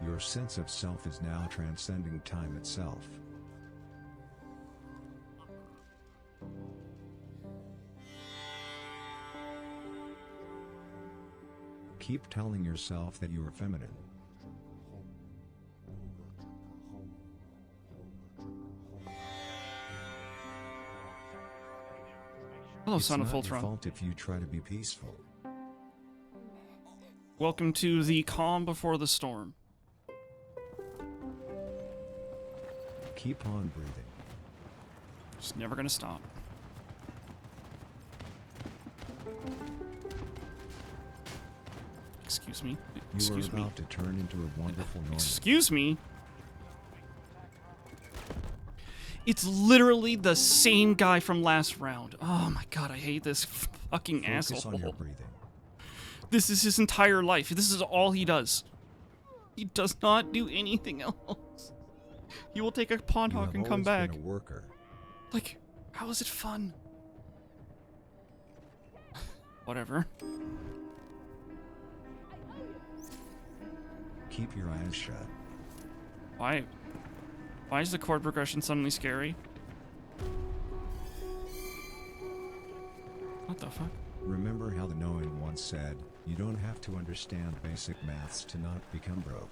Your sense of self is now transcending time itself. Keep telling yourself that you are feminine. Hello, It's son of not your Voltron. fault if you try to be peaceful. Welcome to the calm before the storm. Keep on breathing. It's never gonna stop. Excuse me. You Excuse are me. about to turn into a wonderful normal. Excuse me. It's literally the same guy from last round. Oh my god, I hate this fucking Focus asshole. on your breathing. This is his entire life. This is all he does. He does not do anything else. He will take a pond You hawk have and come always back. been a worker. Like, how is it fun? Whatever. Keep your eyes shut. Why? Why is the chord progression suddenly scary? What the fuck? Remember how the knowing once said, you don't have to understand basic maths to not become broke.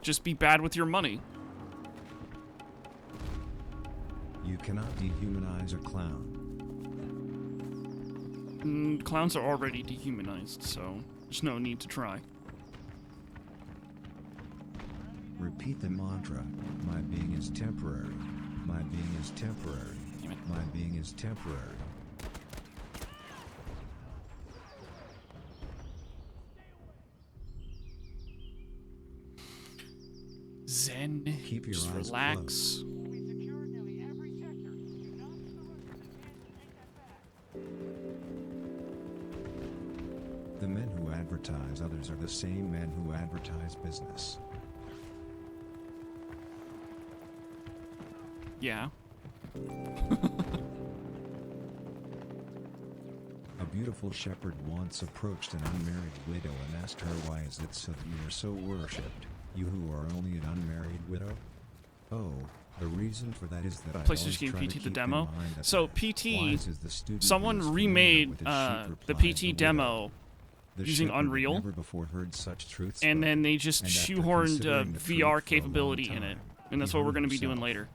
Just be bad with your money. You cannot dehumanize a clown. Clowns are already dehumanized, so there's no need to try. Repeat the mantra, my being is temporary. My being is temporary. Damn it. My being is temporary. Zen. Keep your Just eyes relax. closed. We secured nearly every sector. Do not move the roof and take that back. The men who advertise others are the same men who advertise business. Yeah. A beautiful shepherd once approached an unmarried widow and asked her, why is it so that you are so worshipped, you who are only an unmarried widow? Oh, the reason for that is that I PlayStation always game try to PT the keep in demo. mind that So the PT, wise is the student who someone is familiar remade with its sheep, the replied the PT widow. demo The using shepherd had Unreal, never before heard such truths and then spoken, they just and after shoehorned considering the truth VR for a capability long in it, time, and that's he what we're hung going to be doing himself. later.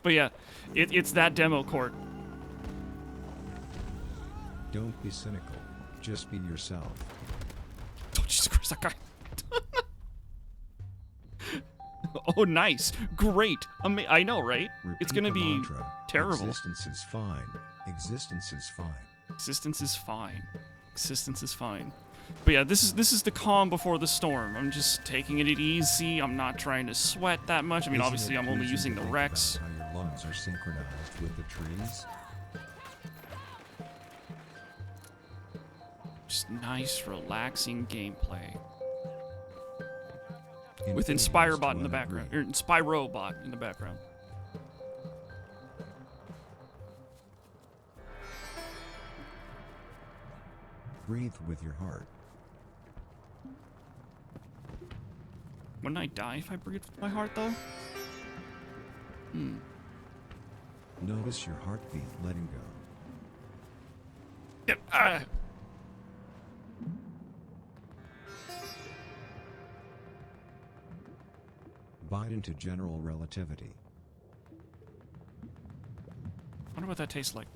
But yeah, it's that demo court. Don't be cynical, just be yourself. Oh, Jesus Christ, that guy. Oh, nice. Great. I know, right? It's Repeat gonna the be mantra, terrible. Existence is fine. Existence is fine. Existence is fine. Existence is fine. But yeah, this is the calm before the storm. I'm just taking it easy. I'm not trying to sweat that much. I mean, Isn't obviously, it I'm only pleasing using to the think Rex. about how your lungs are synchronized with the trees? Just nice, relaxing gameplay. With Infinity is Inspirebot to in the unagree. background. Or Spyrobot in the background. Breathe with your heart. Wouldn't I die if I breathed with my heart, though? Notice your heartbeat letting go. Yep. Ah. Bite into general relativity. Wonder what that tastes like.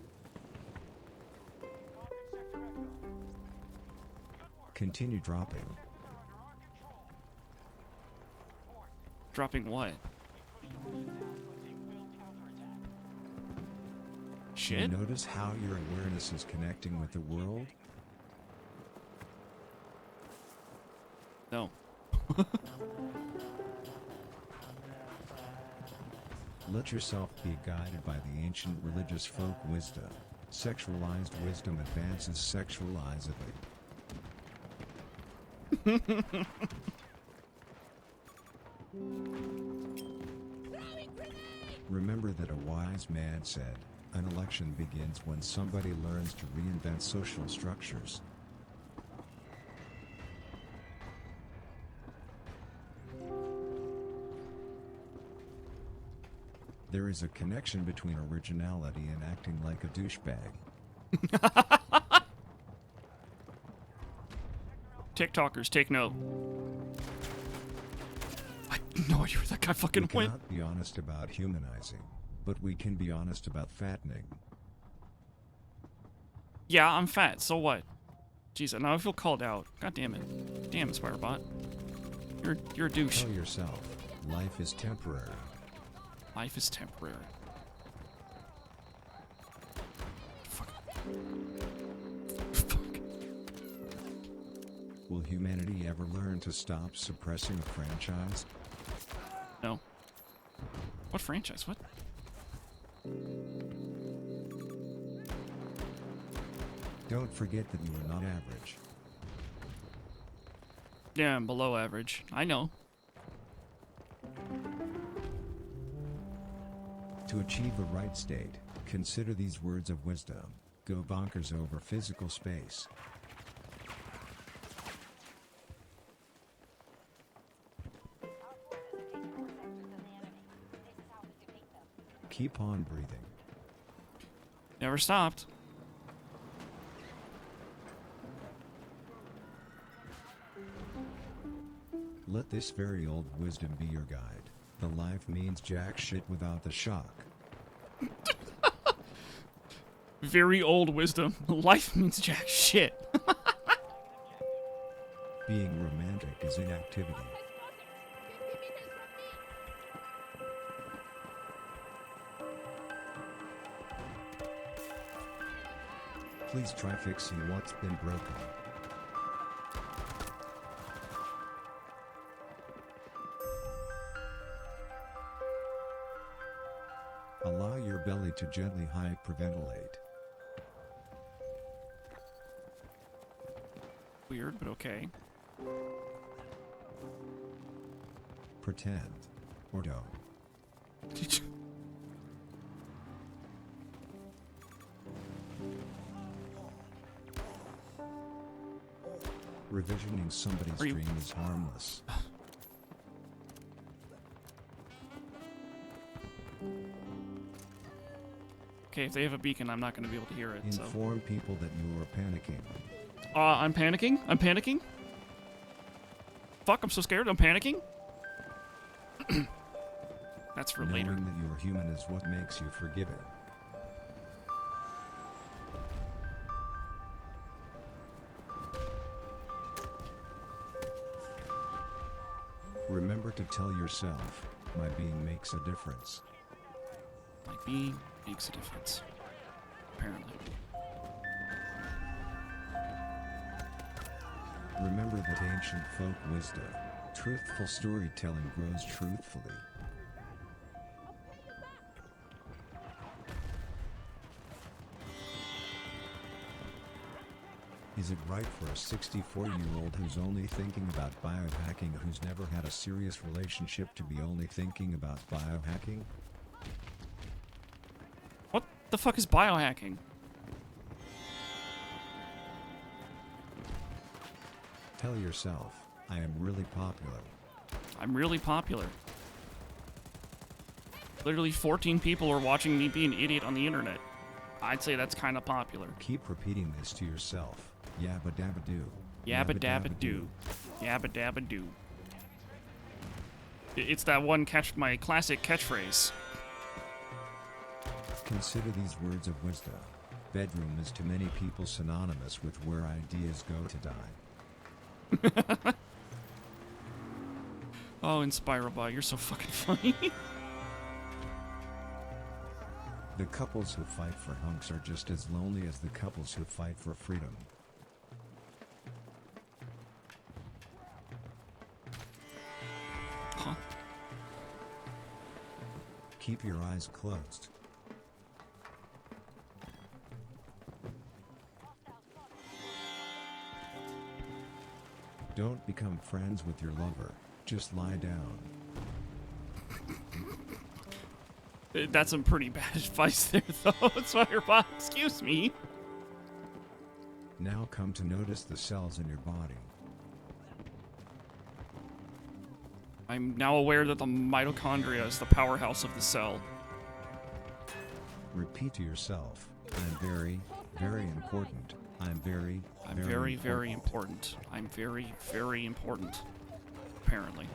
Continue dropping. Dropping what? Shit? Notice how your awareness is connecting with the world? No. Let yourself be guided by the ancient religious folk wisdom. Sexualized wisdom advances sexualizedly. Remember that a wise man said, an election begins when somebody learns to reinvent social structures. There is a connection between originality and acting like a douchebag. TikTokers, take note. I had no idea where that guy We fucking went. cannot be honest about humanizing, but we can be honest about fattening. Yeah, I'm fat, so what? Jeez, now I feel called out. God damn it. Damn, Spyrebot. You're a douche. Tell yourself, life is temporary. Life is temporary. Fuck. Fuck. Will humanity ever learn to stop suppressing a franchise? No. What franchise? What? Don't forget that you are not average. Yeah, I'm below average. I know. To achieve a right state, consider these words of wisdom. Go bonkers over physical space. Keep on breathing. Never stopped. Let this very old wisdom be your guide. The life means jack shit without the shock. Very old wisdom. Life means jack shit. Being romantic is inactivity. 50 meters from me. Please try fixing what's been broken. Allow your belly to gently hyperventilate. Weird, but okay. Pretend. Or don't. Revisioning somebody's Are you- dream is harmless. Okay, if they have a beacon, I'm not going to be able to hear it. So. Inform people that you are panicking. I'm panicking. I'm panicking. Fuck, I'm so scared. I'm panicking. That's for Knowing later. that you are human is what makes you forgiving. Remember to tell yourself, my being makes a difference. My being makes a difference. Apparently. Remember that ancient folk wisdom. Truthful storytelling grows truthfully. Is it right for a 64-year-old who's only thinking about biohacking who's never had a serious relationship to be only thinking about biohacking? What the fuck is biohacking? Tell yourself, I am really popular. I'm really popular. Literally 14 people are watching me be an idiot on the internet. I'd say that's kind of popular. Keep repeating this to yourself. Yabba dabba doo. Yabba dabba doo. Yabba dabba doo. It's that one my classic catchphrase. Consider these words of wisdom. Bedroom is to many people synonymous with where ideas go to die. Oh, Inspirable, you're so fucking funny. The couples who fight for hunks are just as lonely as the couples who fight for freedom. Huh? Keep your eyes closed. Don't become friends with your lover. Just lie down. That's some pretty bad advice there, though. Inspirable, excuse me. Now come to notice the cells in your body. I'm now aware that the mitochondria is the powerhouse of the cell. Repeat to yourself, I'm very, very important. I'm very, I'm very important. I'm very, very important. Apparently.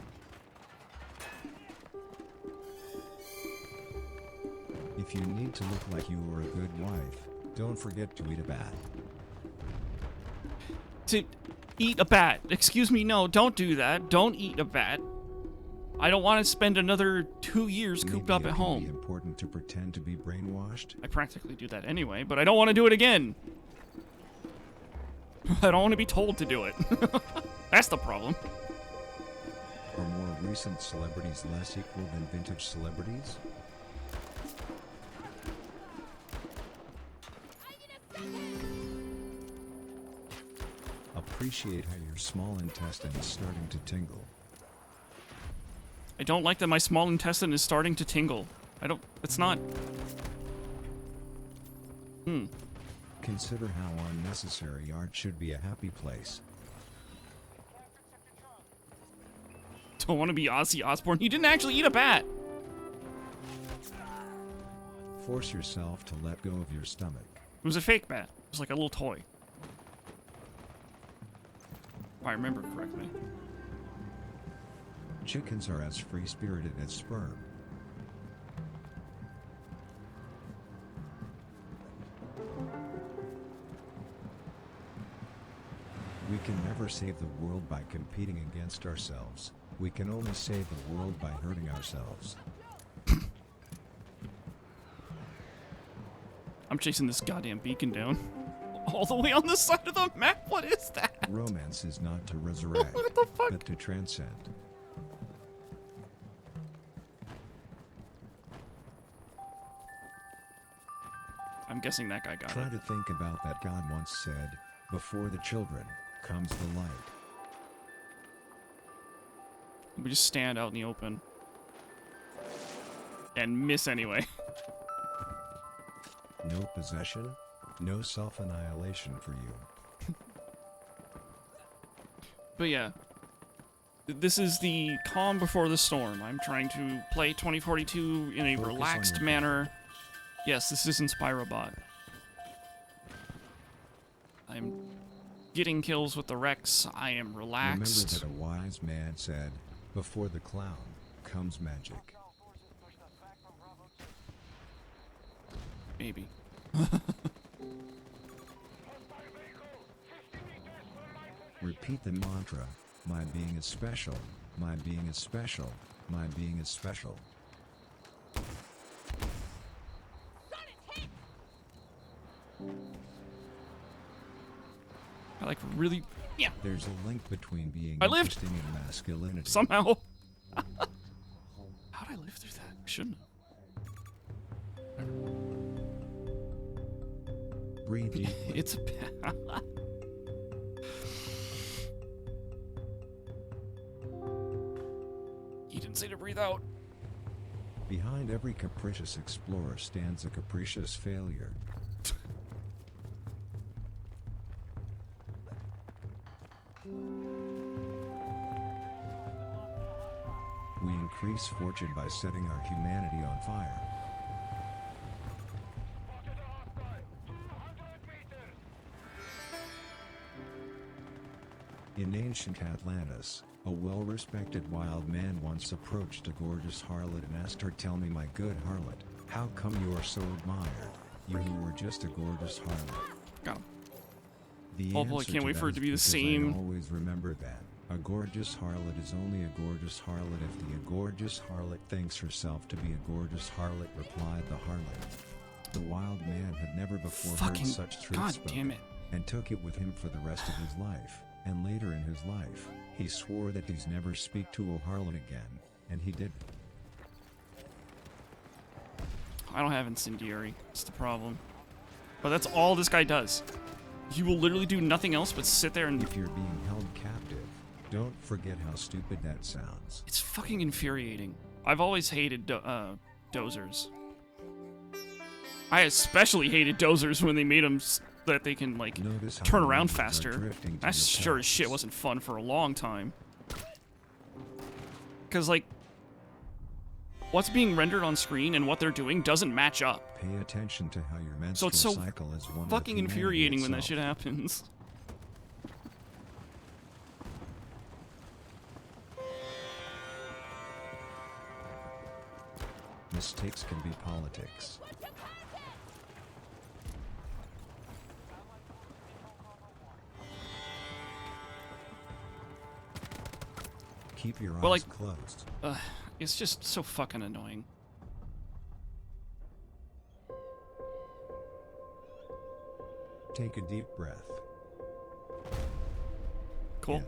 If you need to look like you are a good wife, don't forget to eat a bat. To eat a bat. Excuse me, no, don't do that. Don't eat a bat. I don't want to spend another 2 years cooped Maybe up it at can home. be important to pretend to be brainwashed. I practically do that anyway, but I don't want to do it again. I don't want to be told to do it. That's the problem. Are more recent celebrities less equal than vintage celebrities? Appreciate how your small intestine is starting to tingle. I don't like that my small intestine is starting to tingle. It's not. Consider how unnecessary art should be a happy place. Don't want to be Ozzy Osbourne. He didn't actually eat a bat. force yourself to let go of your stomach. It was a fake bat. It was like a little toy. If I remember correctly. Chickens are as free-spirited as sperm. We can never save the world by competing against ourselves. We can only save the world by hurting ourselves. I'm chasing this goddamn beacon down. All the way on the side of the map? What is that? Romance is not to resurrect, What the fuck? but to transcend. I'm guessing that guy got Try it. to think about that God once said, before the children comes the light. We just stand out in the open. And miss anyway. No possession, no self-annihilation for you. But yeah. This is the calm before the storm. I'm trying to play 2042 in a Focus on relaxed your manner. Yes, this isn't Spyrobot. I'm getting kills with the Rex. I am relaxed. Remember that a wise man said, before the clown comes magic. Maybe. Repeat the mantra, my being is special, my being is special, my being is special. I like really... Yeah, There's a link between being I lived. interesting and masculinity. somehow. How'd I live through that? I shouldn't have. Breathe deeply. It's a... He didn't say to breathe out. Behind every capricious explorer stands a capricious failure. We increase fortune by setting our humanity on fire. In ancient Atlantis, a well-respected wild man once approached a gorgeous harlot and asked her, "Tell me, my good harlot, how come you are so admired, you who were just a gorgeous harlot?" Got him. The Oh boy, answer can't to wait that for it is to be the because same. I always remember that. A gorgeous harlot is only a gorgeous harlot if the gorgeous harlot thinks herself to be a gorgeous harlot, replied the harlot. The wild man had never before Fucking... heard such truth God spoken, damn it. and took it with him for the rest of his life. And later in his life, he swore that he'd never speak to a harlot again, and he didn't. I don't have incendiary. That's the problem. But that's all this guy does. He will literally do nothing else but sit there and... If you're being held captive, don't forget how stupid that sounds. It's fucking infuriating. I've always hated dozers. I especially hated dozers when they made them that they can, like, Notice how turn the around numbers are faster. drifting to That your sure as shit palms. wasn't fun for a long time. Because, like, what's being rendered on screen and what they're doing doesn't match up. Pay attention to how your So menstrual it's so cycle is one fucking with humanity infuriating when that itself. shit happens. Mistakes can be politics. Keep your eyes Well, like- closed. It's just so fucking annoying. Take a deep breath. Cool. In.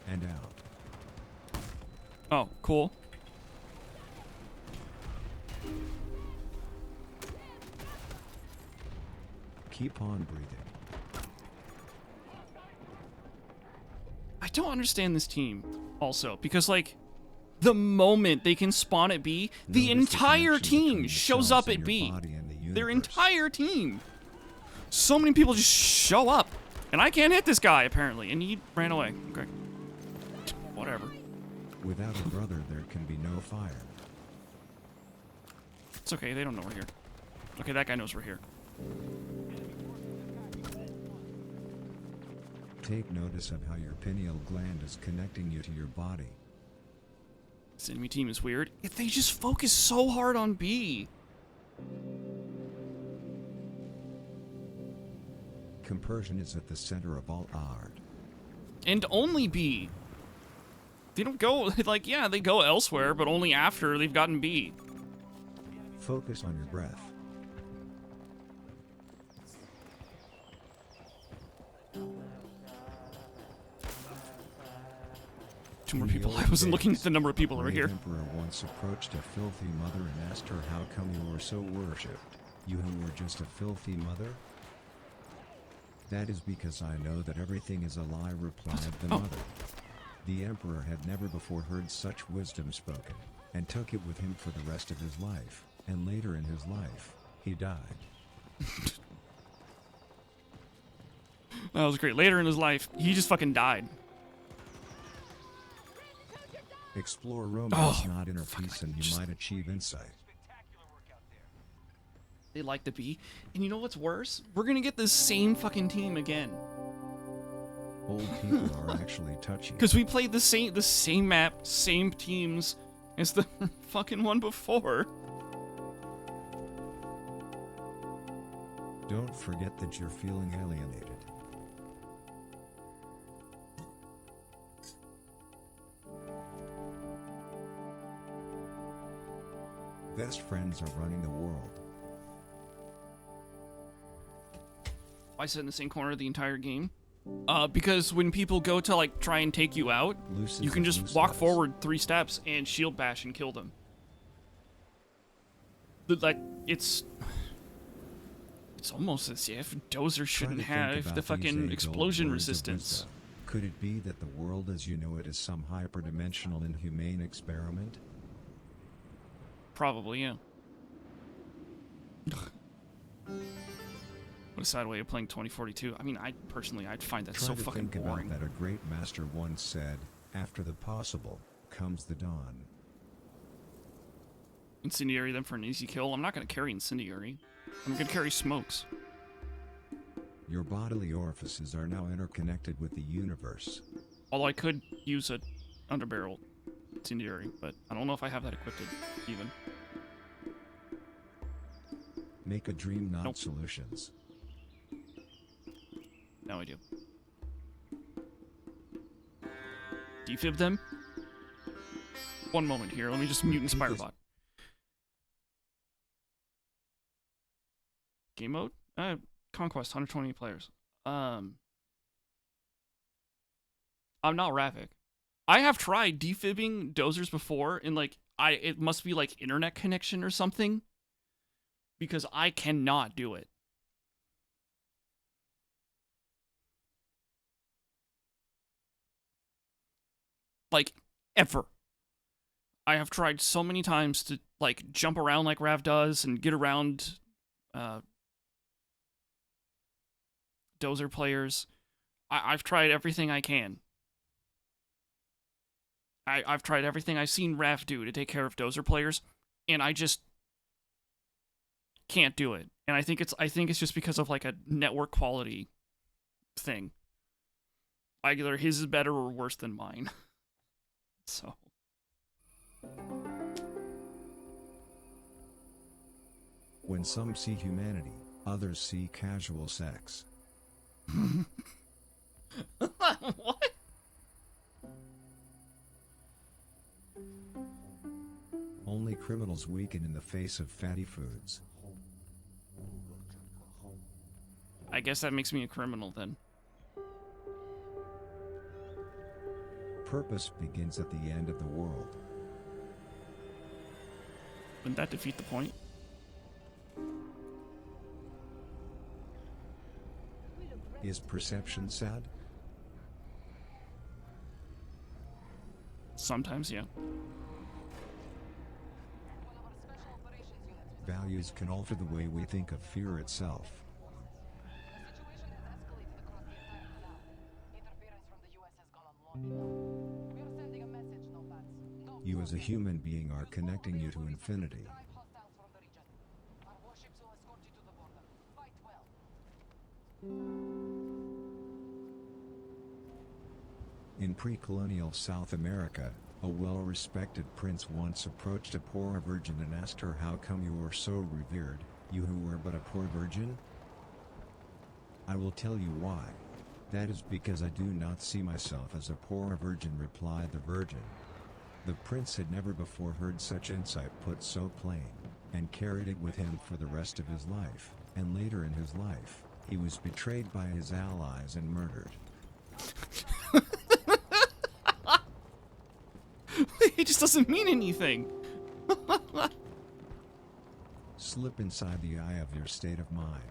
And out. Oh, cool. Keep on breathing. I don't understand this team also because, like, the moment they can spawn at B, the Notice the entire connection between team the shows cells up in at your B. body and the Their universe. entire team. So many people just show up. And I can't hit this guy, apparently. And he ran away. Okay. Whatever. Without a brother, there can be no fire. It's okay, they don't know we're here. Okay, that guy knows we're here. Take notice of how your pineal gland is connecting you to your body. This enemy team is weird. If they just focus so hard on B. Compersion is at the center of all art. And only B. They don't go, like, yeah, they go elsewhere, but only after they've gotten B. Focus on your breath. Two more In the people. old I wasn't looking at days, the number of people over great here. emperor once approached a filthy mother and asked her how come you were so worshipped, you who were just a filthy mother? That is because I know that everything is a lie, replied the mother. The emperor had never before heard such wisdom spoken, and took it with him for the rest of his life, and later in his life, he died. That was great. Later in his life, he just fucking died. Explore romance, Oh, not inner fuck, peace, and you just- might achieve insight. Spectacular work out there. They like the B. And you know what's worse? We're gonna get the same fucking team again. Old people are actually touchy. Because we played the same map, same teams as the fucking one before. Don't forget that you're feeling alienated. Best friends are running the world. I sit in the same corner the entire game. Because when people go to like try and take you out, Loose you as can a just loose walk lips. forward 3 steps and shield bash and kill them. Like it's almost as if Dozer Try shouldn't to think have about the these fucking age-old explosion words of resistance. wisdom. Could it be that the world as you know it is some hyperdimensional inhumane experiment? Probably, yeah. What a sad way of playing 2042. I mean, I'd find that Try so to fucking think boring. about that. A great master once said, after the possible, comes the dawn. Incendiary them for an easy kill. I'm not gonna carry Incendiary. I'm gonna carry Smokes. Your bodily orifices are now interconnected with the universe. Although I could use a underbarrel Incendiary, but I don't know if I have that equipped even. Make a dream, not Nope. solutions. Now I do. Defib them? One moment here. Let me just mute Inspirebot. Game mode? Conquest, 120 players. I'm not Ravik. I have tried defibbing dozers before, and like it must be like internet connection or something, because I cannot do it. Like ever. I have tried so many times to like jump around like Rav does and get around dozer players. I've tried everything I can. I've tried everything I've seen Rav do to take care of dozer players, and I just can't do it. And I think it's just because of like a network quality thing. Either his is better or worse than mine. So When some see humanity, others see casual sex. what? Only criminals weaken in the face of fatty foods. I guess that makes me a criminal then. Purpose begins at the end of the world. Wouldn't that defeat the point? Is perception sad? Sometimes, yeah. Values can alter the way we think of fear itself. You as a human being are connecting you to infinity. In pre-colonial South America, a well-respected prince once approached a poor virgin and asked her, "How come you are so revered, you who were but a poor virgin?" "I will tell you why. That is because I do not see myself as a poor virgin," replied the virgin. The prince had never before heard such insight put so plain, and carried it with him for the rest of his life, and later in his life, he was betrayed by his allies and murdered. It just doesn't mean anything. Slip inside the eye of your state of mind.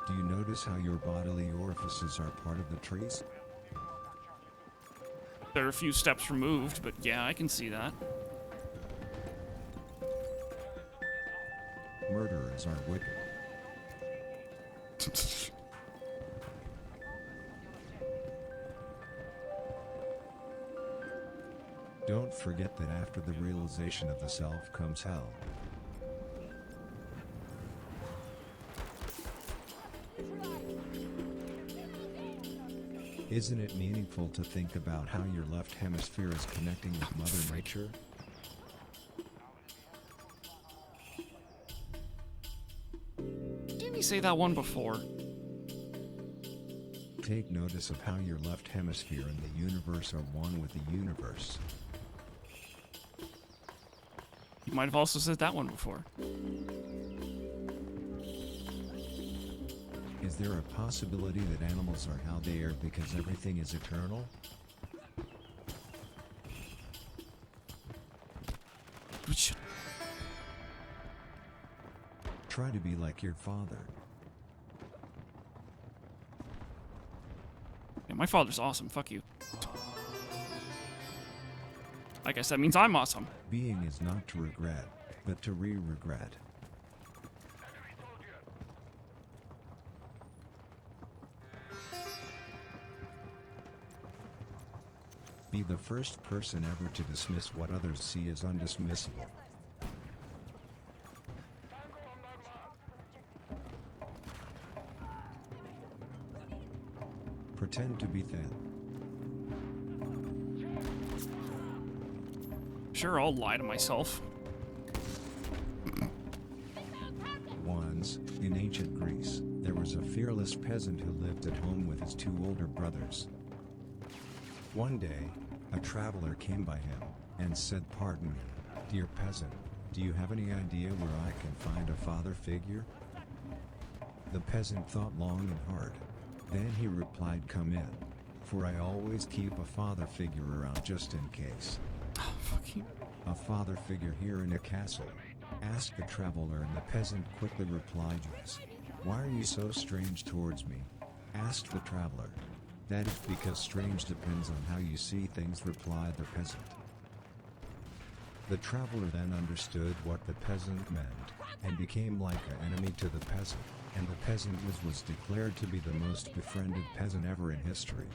Do you notice how your bodily orifices are part of the trees? They're a few steps removed, but yeah, I can see that. Murderers are wicked. Don't forget that after the realization of the self comes hell. Isn't it meaningful to think about how your left hemisphere is connecting with Mother Nature? Didn't he say that one before? Take notice of how your left hemisphere and the universe are one with the universe. You might have also said that one before. Is there a possibility that animals are how they are because everything is eternal? Which, Try to be like your father. yeah, my father's awesome. Fuck you. I guess that means I'm awesome. Being is not to regret, but to re-regret. Be the first person ever to dismiss what others see as undismissible. Pretend to be thin. Sure, I'll lie to myself. Once, in ancient Greece, there was a fearless peasant who lived at home with his two older brothers. One day, a traveler came by him, and said, "Pardon me, dear peasant, do you have any idea where I can find a father figure?" The peasant thought long and hard. Then he replied, "Come in, for I always keep a father figure around just in case." Oh, fuck you. "A father figure here in a castle?" asked the traveler, and the peasant quickly replied, "Yes." "Why are you so strange towards me?" asked the traveler. "That is because strange depends on how you see things," replied the peasant. The traveler then understood what the peasant meant, and became like an enemy to the peasant, and the peasant was declared to be the most befriended peasant ever in history.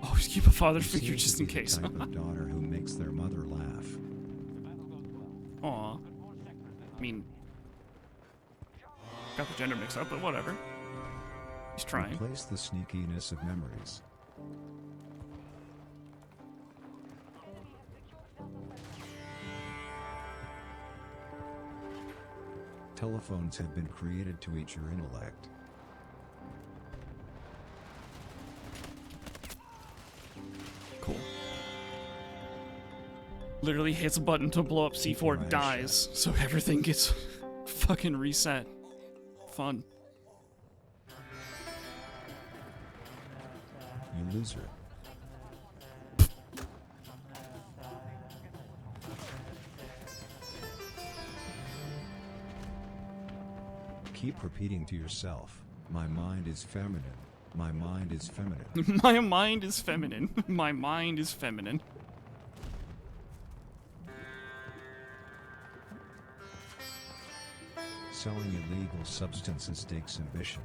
Always keep a father You figure seem just to in be the case. type of daughter who makes their mother laugh. Aw. I mean, got the gender mixed up, but whatever. He's trying. Replace the sneakiness of memories. Telephones have been created to eat your intellect. Cool. Literally hits a button to blow up Keep C4, your eyes dies, so everything gets fucking reset. Fun. You loser. Keep repeating to yourself, "My mind is feminine. My mind is feminine." My mind is feminine. My mind is feminine. Selling illegal substances takes ambition.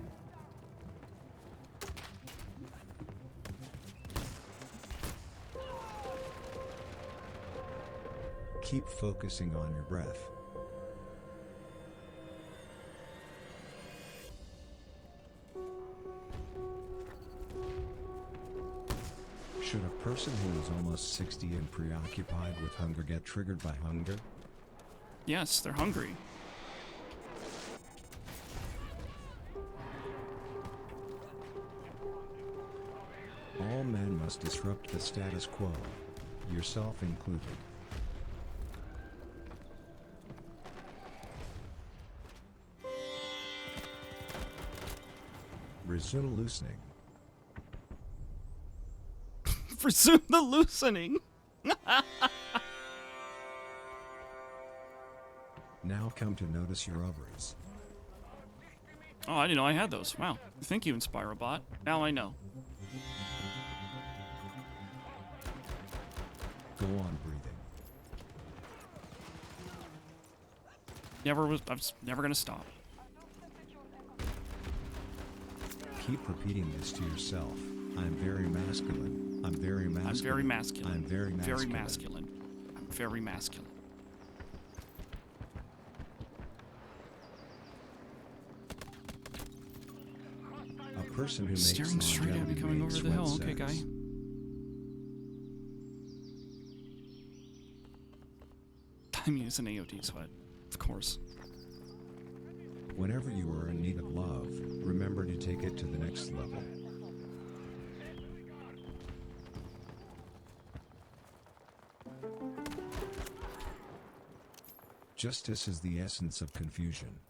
Keep focusing on your breath. Should a person who is almost 60 and preoccupied with hunger get triggered by hunger? Yes, they're hungry. All men must disrupt the status quo, yourself included. Resume loosening. Resume the loosening. Now come to notice your ovaries. Oh, I didn't know I had those. Wow. Thank you, Inspirobot. Now I know. Go on breathing. I was never gonna stop. Keep repeating this to yourself. I'm very masculine. I'm very masculine. I'm very masculine. I'm very masculine. Very masculine. I'm very masculine. A person who makes Staring straight at me longevity coming made over the hill. sweat Okay, guy. sex. I mean, it's an AOD sweat. Of course. Whenever you are in need of love, remember to take it to the next level. Justice is the essence of confusion.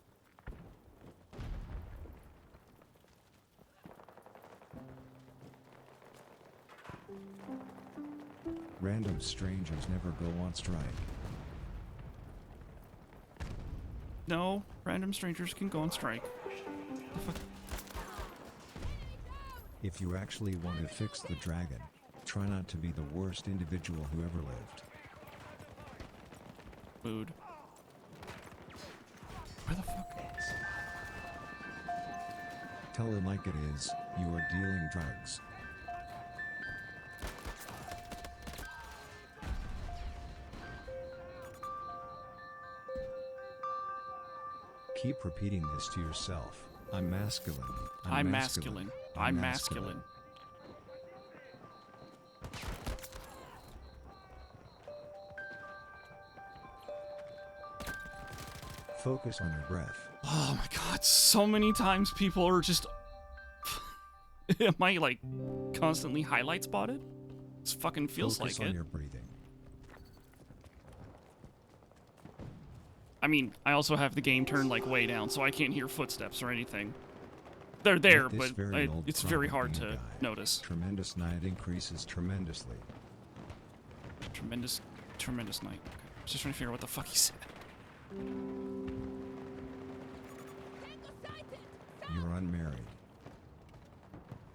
Random strangers never go on strike. No, random strangers can go on strike. The fuck? If you actually want to fix the dragon, try not to be the worst individual who ever lived. Food. Where the fuck? Tell it like it is, you are dealing drugs. Keep repeating this to yourself. I'm masculine. I'm masculine. I'm masculine. Focus on your breath. Oh my god, so many times people are just... Am I, like, constantly highlight spotted? It fucking feels Focus like on it. your breathing. I mean, I also have the game turned, like, way down, so I can't hear footsteps or anything. They're there, With this but very old it's very hard to propaganda guide, notice. Tremendous night increases tremendously. Tremendous night. Okay. Just trying to figure out what the fuck he said. You're unmarried.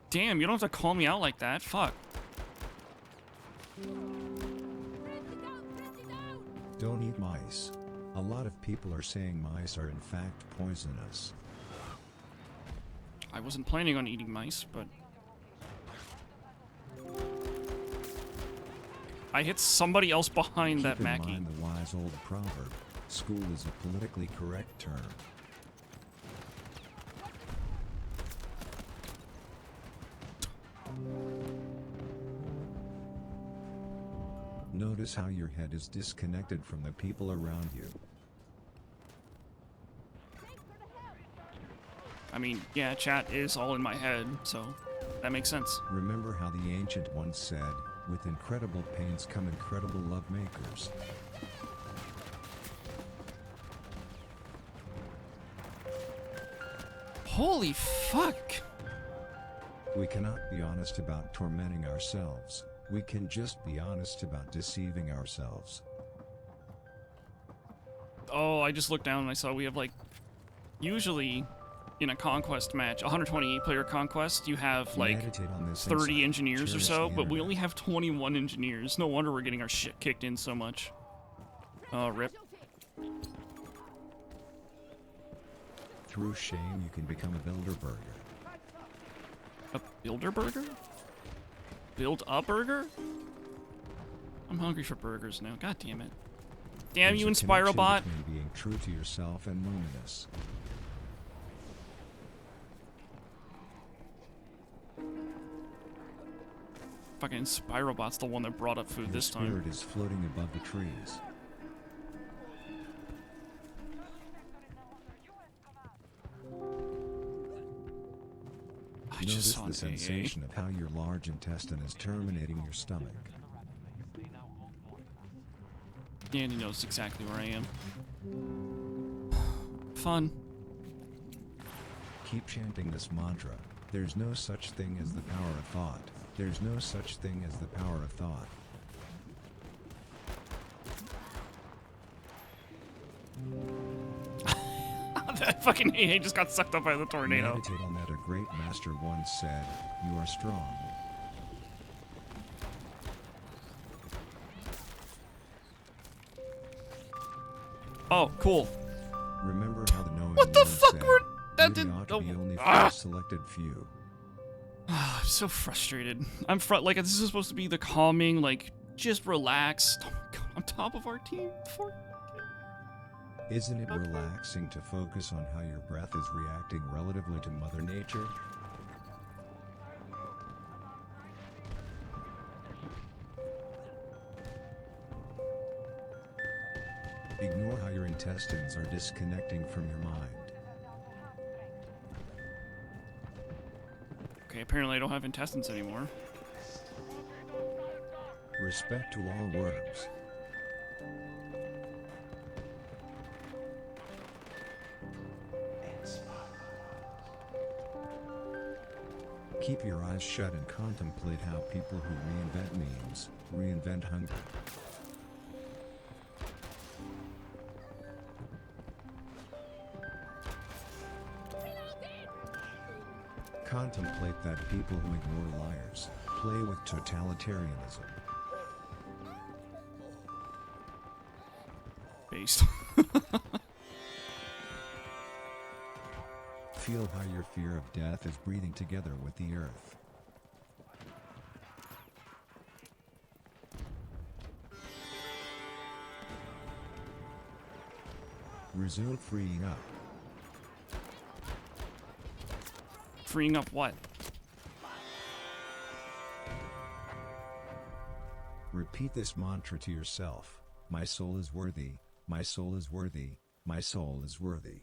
Damn, you don't have to call me out like that. Fuck. Don't eat mice. A lot of people are saying mice are in fact poisonous. I wasn't planning on eating mice, but... I hit somebody else behind that Keep in Mackie. mind the wise old proverb, school is a politically correct term. Notice how your head is disconnected from the people around you. I mean, yeah, chat is all in my head, so that makes sense. Remember how the ancient ones said, with incredible pains come incredible love makers. Holy fuck! We cannot be honest about tormenting ourselves. We can just be honest about deceiving ourselves. Oh, I just looked down and I saw we have, like, usually in a conquest match, 128 player conquest, you have like Meditate on this 30 insight. engineers or Cherish so, the but we internet. only have 21 engineers. No wonder we're getting our shit kicked in so much. Oh, rip. Through shame you can become a Bilderberger. A builder burger? Build a burger? I'm hungry for burgers now. God damn it. Damn There's you, a connection Inspirobot. between being true to yourself and loneliness. Fucking Spirobot's the one that brought up food Your this time. spirit is floating above the trees. I Notice just saw the an sensation of how your large intestine is terminating your stomach. AA. Andy knows exactly where I am. Fun. Keep chanting this mantra. There's no such thing as the power of thought. There's no such thing as the power of thought. That fucking AA just got sucked up by the tornado. Meditate on that. A great master once said, "You are strong." Oh, cool. Remember how the knowing What the Lord fuck said, were- that "Beauty didn't- ought to be oh, only for ah. a selected few." I'm so frustrated. Like, this is supposed to be the calming, like, just relax. Oh my god, on top of our team. Isn't it relaxing to focus on how your breath is reacting relatively to Mother Nature? Ignore how your intestines are disconnecting from your mind. Okay, apparently I don't have intestines anymore. Respect to all worms. Keep your eyes shut and contemplate how people who reinvent memes reinvent hunger. Contemplate that people who ignore liars play with totalitarianism. Based. Feel how your fear of death is breathing together with the earth. Resume freeing up. Freeing up what? Repeat this mantra to yourself. My soul is worthy, my soul is worthy, my soul is worthy.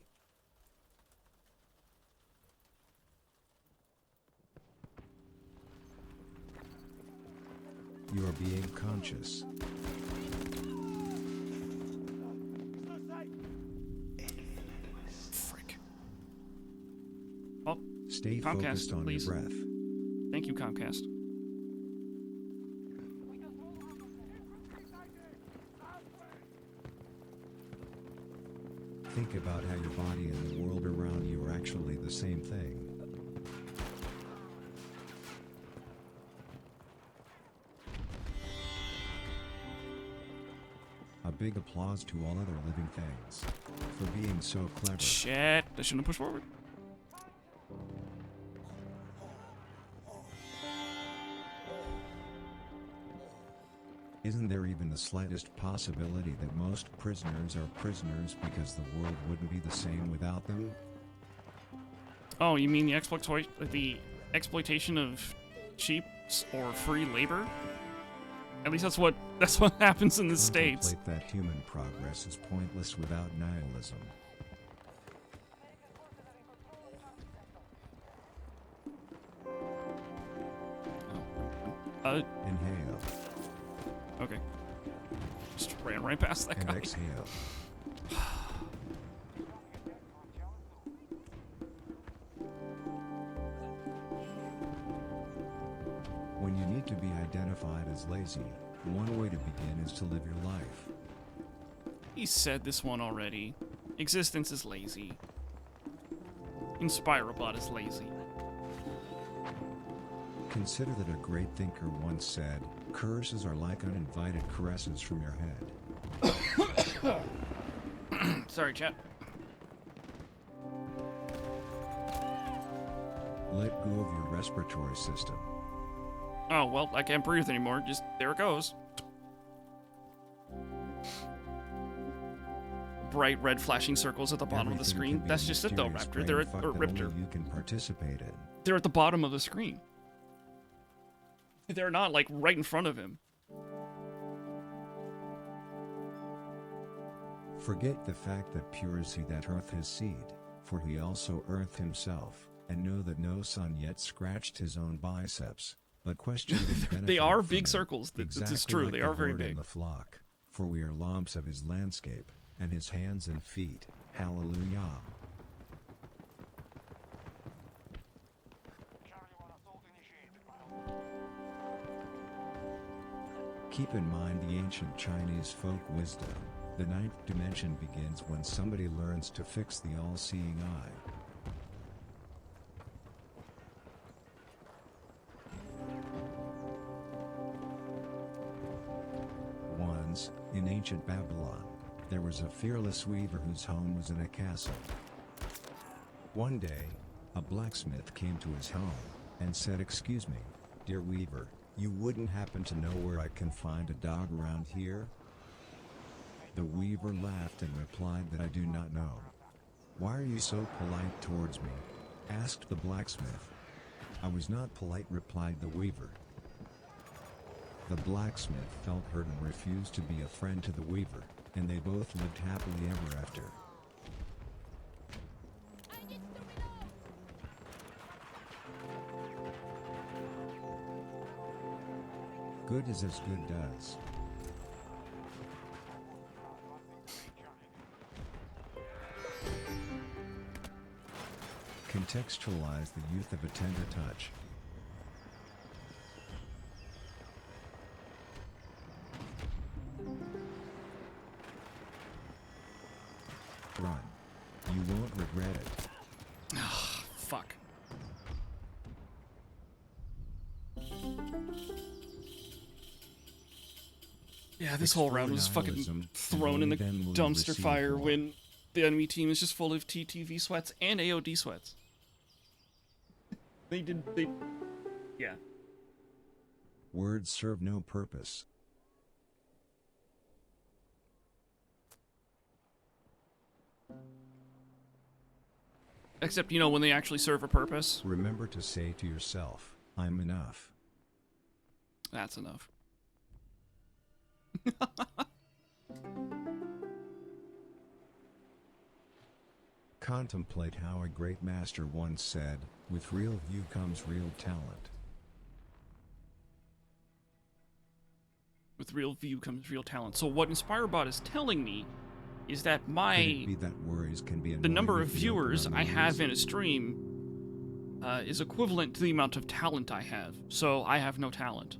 You are being conscious. Frick. Oh, Stay Comcast, focused on please. your breath. Thank you, Comcast. Think about how your body and the world around you are actually the same thing. A big applause to all other living things for being so clever. Shit, I shouldn't have pushed forward. Isn't there even the slightest possibility that most prisoners are prisoners because the world wouldn't be the same without them? Oh, you mean the exploitation of cheap or free labor? At least that's what happens in the States. Contemplate that human progress is pointless without nihilism. Inhale Okay. Just ran right past that and guy. exhale. When you need to be identified as lazy, one way to begin is to live your life. He said this one already. Existence is lazy. Inspirobot is lazy. Consider that a great thinker once said, curses are like uninvited caresses from your head. Sorry, chat. Let go of your respiratory system. Oh, well, I can't breathe anymore. Just, there it goes. bright red flashing circles at the bottom of the Everything screen. can be That's just it though, mysterious Raptor. They're at, brainfuck or that Riptor. only you can participate in. They're at the bottom of the screen. They're not like right in front of him. Forget the fact that pure is he that earth his seed, for he also earthed himself, and know that no son yet scratched his own biceps, but questioned and benefited They are from big it, circles. This is exactly true. like They the are very herd and big. the flock, for we are lumps of his landscape, and his hands and feet. Hallelujah. Keep in mind the ancient Chinese folk wisdom. The ninth dimension begins when somebody learns to fix the all-seeing eye. Once, in ancient Babylon, there was a fearless weaver whose home was in a castle. One day, a blacksmith came to his home, and said, "Excuse me, dear weaver, you wouldn't happen to know where I can find a dog around here?" The weaver laughed and replied that I do not know. "Why are you so polite towards me?" asked the blacksmith. "I was not polite," replied the weaver. The blacksmith felt hurt and refused to be a friend to the weaver, and they both lived happily ever after. I need to reload. Good is as good does. Contextualize the youth of a tender touch. Run. You won't regret it. Fuck. Yeah, this whole round was Explore fucking nihilism, thrown in the and then will you dumpster receive fire more. when the enemy team is just full of TTV sweats and AOD sweats. Yeah. Words serve no purpose. Except, you know, when they actually serve a purpose. Remember to say to yourself, "I'm enough." That's enough. Contemplate how a great master once said, "With real view comes real talent." With real view comes real talent. So what InspireBot is telling me is that Could it my be that worries can be the annoying number of if you open viewers on I have worries? in a stream is equivalent to the amount of talent I have. So I have no talent.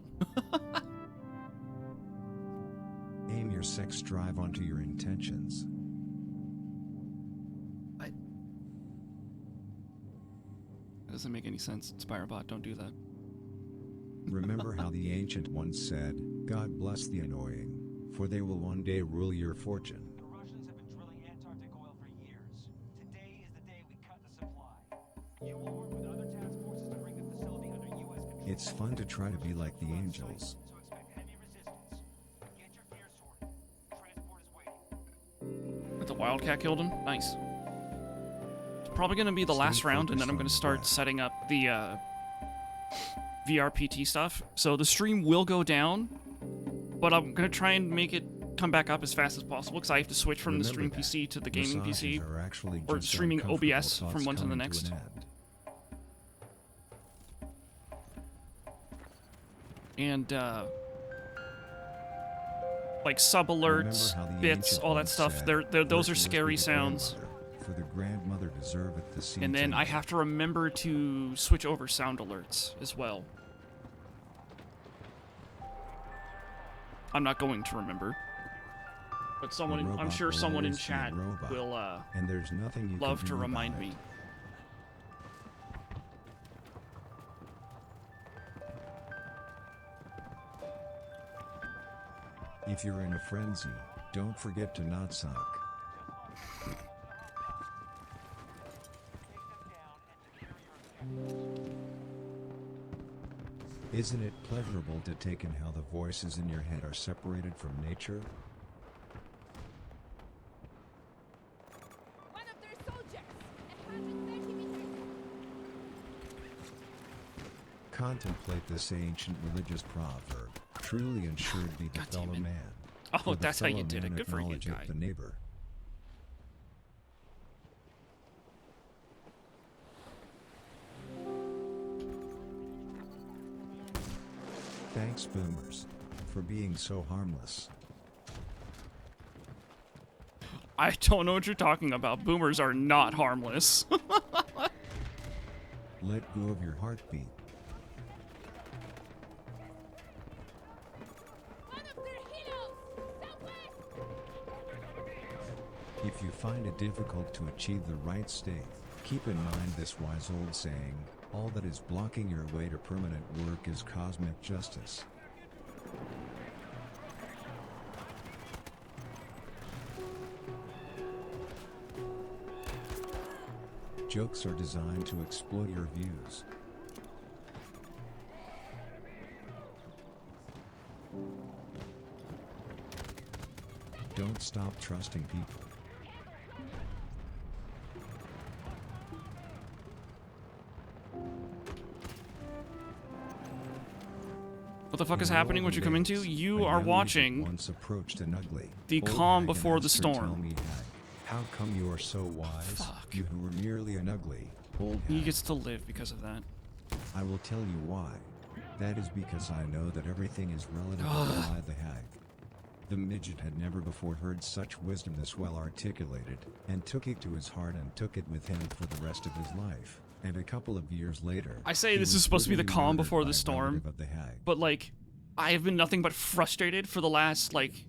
Aim your sex drive onto your intentions. That doesn't make any sense. InspireBot, don't do that. Remember how the ancient once said, "God bless the annoying, for they will one day rule your fortune." The Russians have been drilling Antarctic oil for years. Today is the day we cut the supply. You will work with other task forces to bring the facility under U.S. control. It's fun to try to be like the angels. So expect heavy resistance. Get your gear sorted. Transport is waiting. But the Wildcat killed him? Nice. It's probably going to be the Stay last round, and then focused I'm on going to the start ball. setting up the VRPT stuff. So the stream will go down, but I'm going to try and make it come back up as fast as possible, because I have to switch from the Remember stream that PC to the gaming massages PC. are actually or just streaming uncomfortable OBS from thoughts one to the coming next. an end. And, like sub-alerts, Remember how the bits, ancient all that once stuff, said, those are "Virtuous be scary the sounds. grandmother, for the grandmother deserveth the seed And then I tender." have to remember to switch over sound alerts as well. I'm not going to remember. But someone, I'm robot sure will someone in always be a chat robot, will and there's nothing you love can to do remind about me. it. If you're in a frenzy, don't forget to not suck. Isn't it pleasurable to take in how the voices in your head are separated from nature? Contemplate this ancient religious proverb. Truly and sure be the God damn fellow it. man. Oh, For the that's how you fellow did it. man Good for you, acknowledgeth guy. the neighbor. Thanks, boomers, for being so harmless. I don't know what you're talking about. Boomers are not harmless. Let go of your heartbeat. One of their heroes! Southwest! If you find it difficult to achieve the right state, keep in mind this wise old saying, all that is blocking your way to permanent work is cosmic justice. Jokes are designed to exploit your views. Don't stop trusting people. What the fuck is In the happening? What olden you come into? days, You a are young watching wizard once approached an ugly, the old calm hag and before the asked her, "Tell storm." me, hag, how come you are so wise? Fuck. You who are merely an ugly, old He hag. gets to live because of that. I will tell you why. That is because I know that everything is relative by the hag. The midget had never before heard such wisdom this well articulated, and took it to his heart and took it with him for the rest of his life. And a couple of years later, I say he this is was supposed to be the brutally calm murdered before by the a storm, relative of the hag. but like, I have been nothing but frustrated for the last like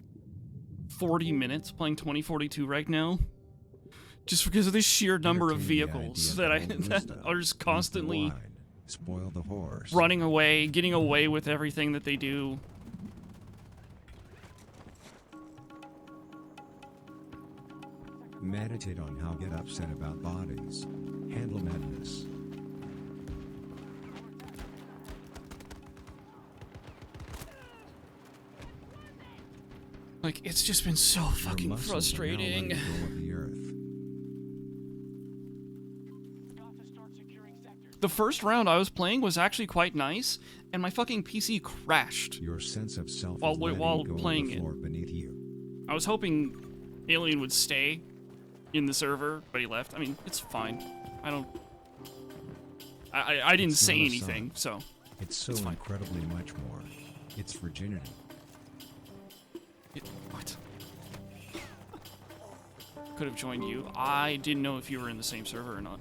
40 minutes playing 2042 right now. Just because of the sheer number of Entertain the vehicles idea that old that wisdom, are just use the constantly wine, spoil the horse. running away, getting away with everything that they do. Meditate on how get upset about bodies. Handle madness. Like, it's just been so Your fucking muscles are now frustrating. letting go of the earth. Got to start securing sectors. The first round I was playing was actually quite nice, and my fucking PC crashed. Your sense of self While- is letting while go playing of the it. floor beneath you. I was hoping Alien would stay in the server, but he left. I mean, it's fine. I don't... I didn't It's say not a anything, so... It's so It's fine. incredibly much more. It's virginity. What? Could have joined you. I didn't know if you were in the same server or not.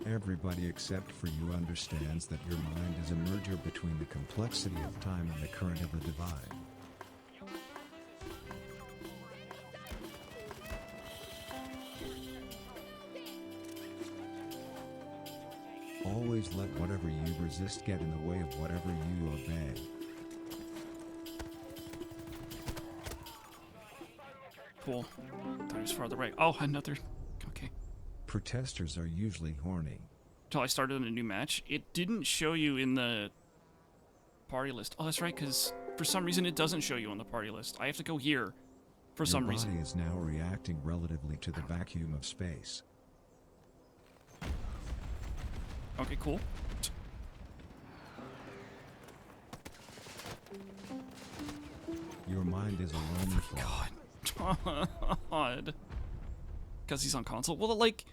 Everybody except for you understands that your mind is a merger between the complexity of time and the current of the divine. Always let whatever you resist get in the way of whatever you obey. Cool. Thought he was farther right. Oh, another... Okay. Protesters are usually horny. Until I started in a new match. It didn't show you in the party list. Oh, that's right, because for some reason it doesn't show you on the party list. I have to go here for some Your reason. body is now reacting relatively to the vacuum of space. Okay, cool. Your mind is a lonely fly. God. Because he's on console. Well, like...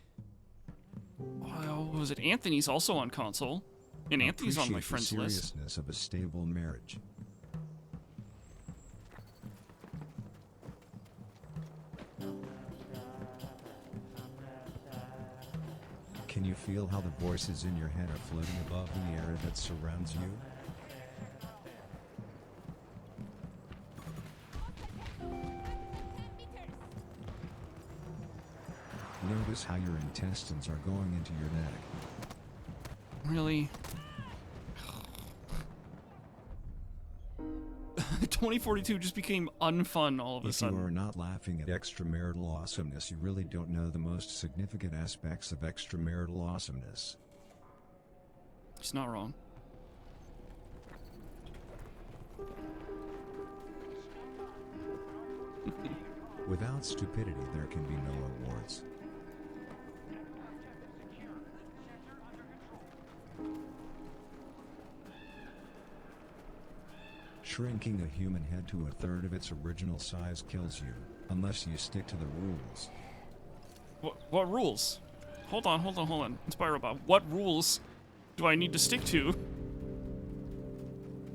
what was it? Anthony's also on console. And Anthony's on my Appreciate friends the list. seriousness of a stable marriage. Can you feel how the voices in your head are floating above the air that surrounds you? Notice how your intestines are going into your neck. Really? 2042 just became unfun all of a If you sudden. are not laughing at extramarital awesomeness, you really don't know the most significant aspects of extramarital awesomeness. He's not wrong. Without stupidity, there can be no awards. Shrinking a human head to a third of its original size kills you, unless you stick to the rules. What rules? Hold on. Spyrobot, what rules do I need to stick to?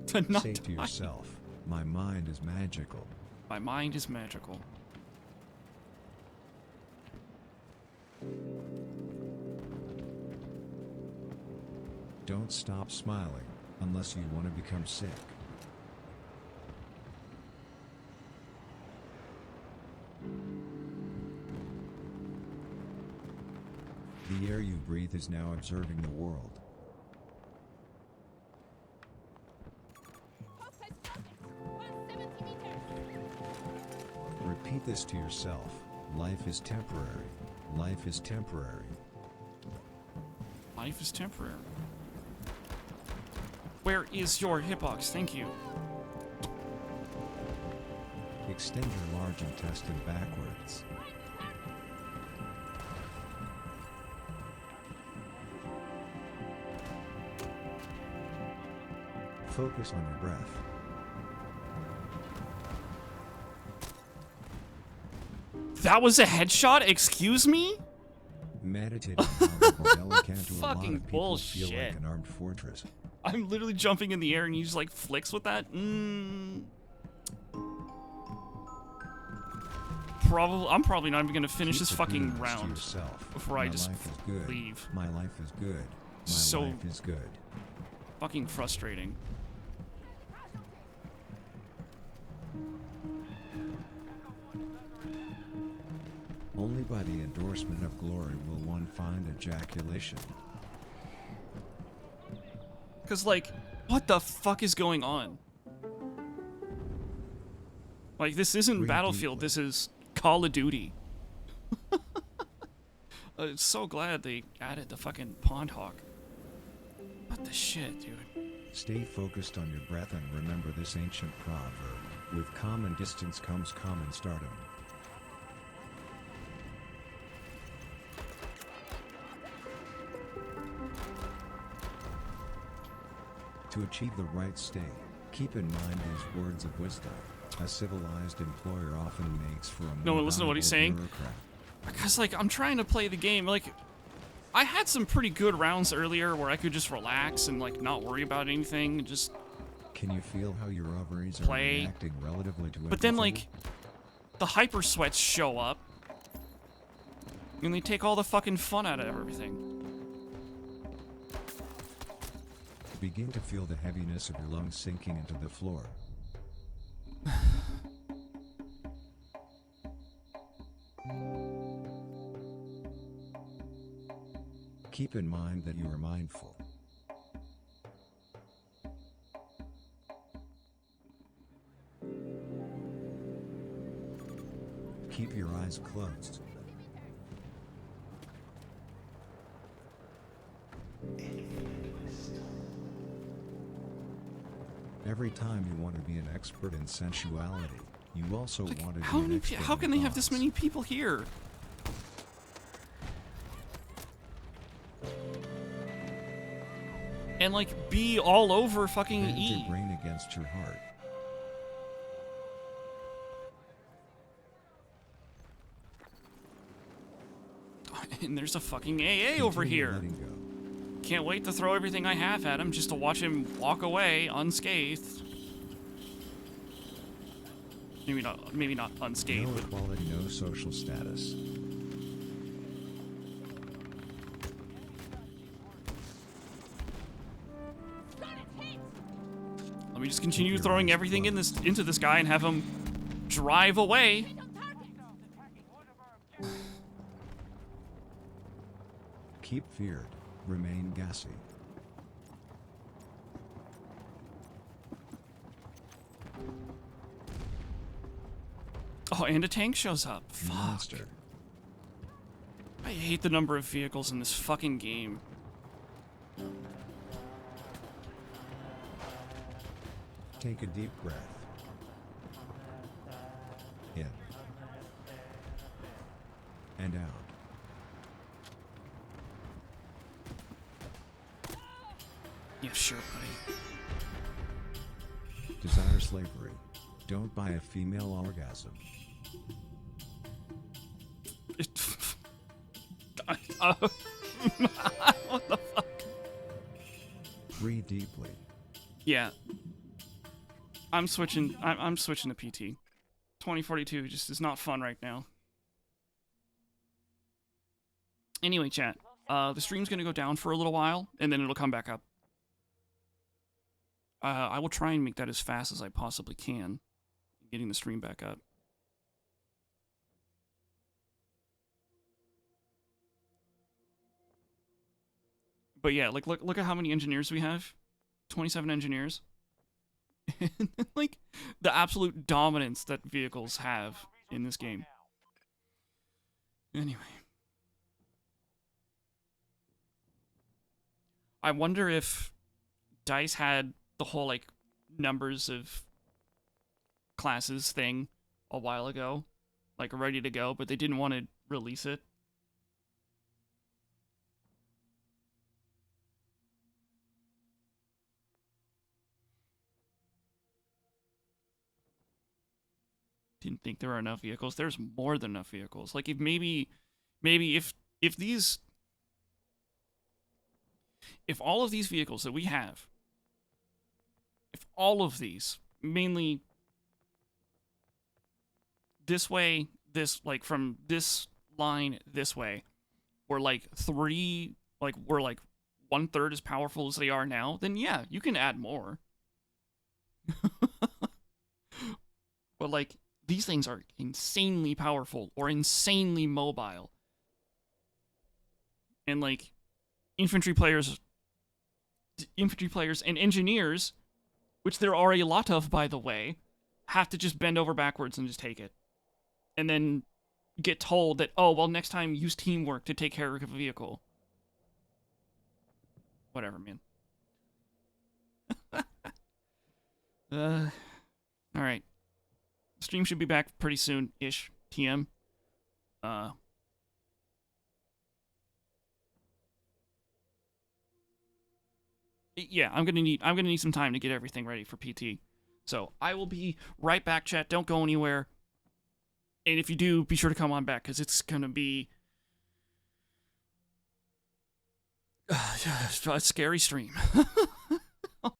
To not Say to die? yourself, my mind is magical. My mind is magical. Don't stop smiling, unless you want to become sick. The air you breathe is now observing the world. Focus, focus. 170 meters. Repeat this to yourself. Life is temporary. Life is temporary. Life is temporary. Where is your hitbox? Thank you. Extend your large intestine backwards. Focus on your breath. That was a headshot? Excuse me? Meditating on how the Bordella can to a lot Fucking of people feel bullshit. like an armed fortress. I'm literally jumping in the air and he just like flicks with that? I'm probably not even gonna finish Keep this the fucking goodness to round yourself. before I My just life is good. leave. My life is good. My So- life is good. Fucking frustrating. Only by the endorsement of glory will one find ejaculation. Cause like, what the fuck is going on? Like, this isn't Breathe Battlefield, deeply. this is Call of Duty. I'm so glad they added the fucking Pond Hawk. What the shit, dude? Stay focused on your breath and remember this ancient proverb. With common distance comes common stardom. To achieve the right state, keep in mind these words of wisdom. A civilized employer often makes for a more No one listen to what he's valuable saying? bureaucrat. Because, like, I'm trying to play the game. Like, I had some pretty good rounds earlier where I could just relax and, like, not worry about anything. Just, Can you feel how your ovaries are Play. reacting relatively to but then, everything? like, the hyper sweats show up. And they take all the fucking fun out of everything. Begin to feel the heaviness of your lungs sinking into the floor. Keep in mind that you are mindful. Keep your eyes closed. Every time you want to be an expert in sensuality, you also want to be How an many? expert How in can they have this thoughts. many people here? And like be all over fucking Bend E. your brain against your heart. And there's a fucking AA over Continue here. letting go. Can't wait to throw everything I have at him just to watch him walk away unscathed. Maybe not unscathed, No but equality, no social status. let me just continue your throwing eyes everything closed. into this guy and have him drive away. Keep feared. Remain gassy. Oh, and a tank shows up. Fuck. Monster. I hate the number of vehicles in this fucking game. Take a deep breath. In. And out. Yeah, sure, buddy. Desire slavery. Don't buy a female orgasm. What the fuck? Breathe deeply. Yeah. I'm switching to PT. 2042 just is not fun right now. Anyway, chat. The stream's gonna go down for a little while, and then it'll come back up. I will try and make that as fast as I possibly can, getting the stream back up. But yeah, like look at how many engineers we have. 27 engineers. And like the absolute dominance that vehicles have in this game. Anyway. I wonder if DICE had the whole like numbers of classes thing a while ago, like ready to go, but they didn't want to release it. Didn't think there were enough vehicles. There's more than enough vehicles. Like if maybe if all of these vehicles that we have, if all of these, mainly this way, this like from this line this way, were like we're like 1/3 as powerful as they are now, then yeah, you can add more. But like these things are insanely powerful or insanely mobile. And like infantry players and engineers, which there are a lot of by the way, have to just bend over backwards and just take it. And then get told that, oh, well, next time use teamwork to take care of a vehicle. Whatever, man. Alright. Stream should be back pretty soon-ish. TM. Yeah, I'm gonna need some time to get everything ready for PT. So I will be right back, chat. Don't go anywhere. And if you do, be sure to come on back, because it's gonna be a scary stream.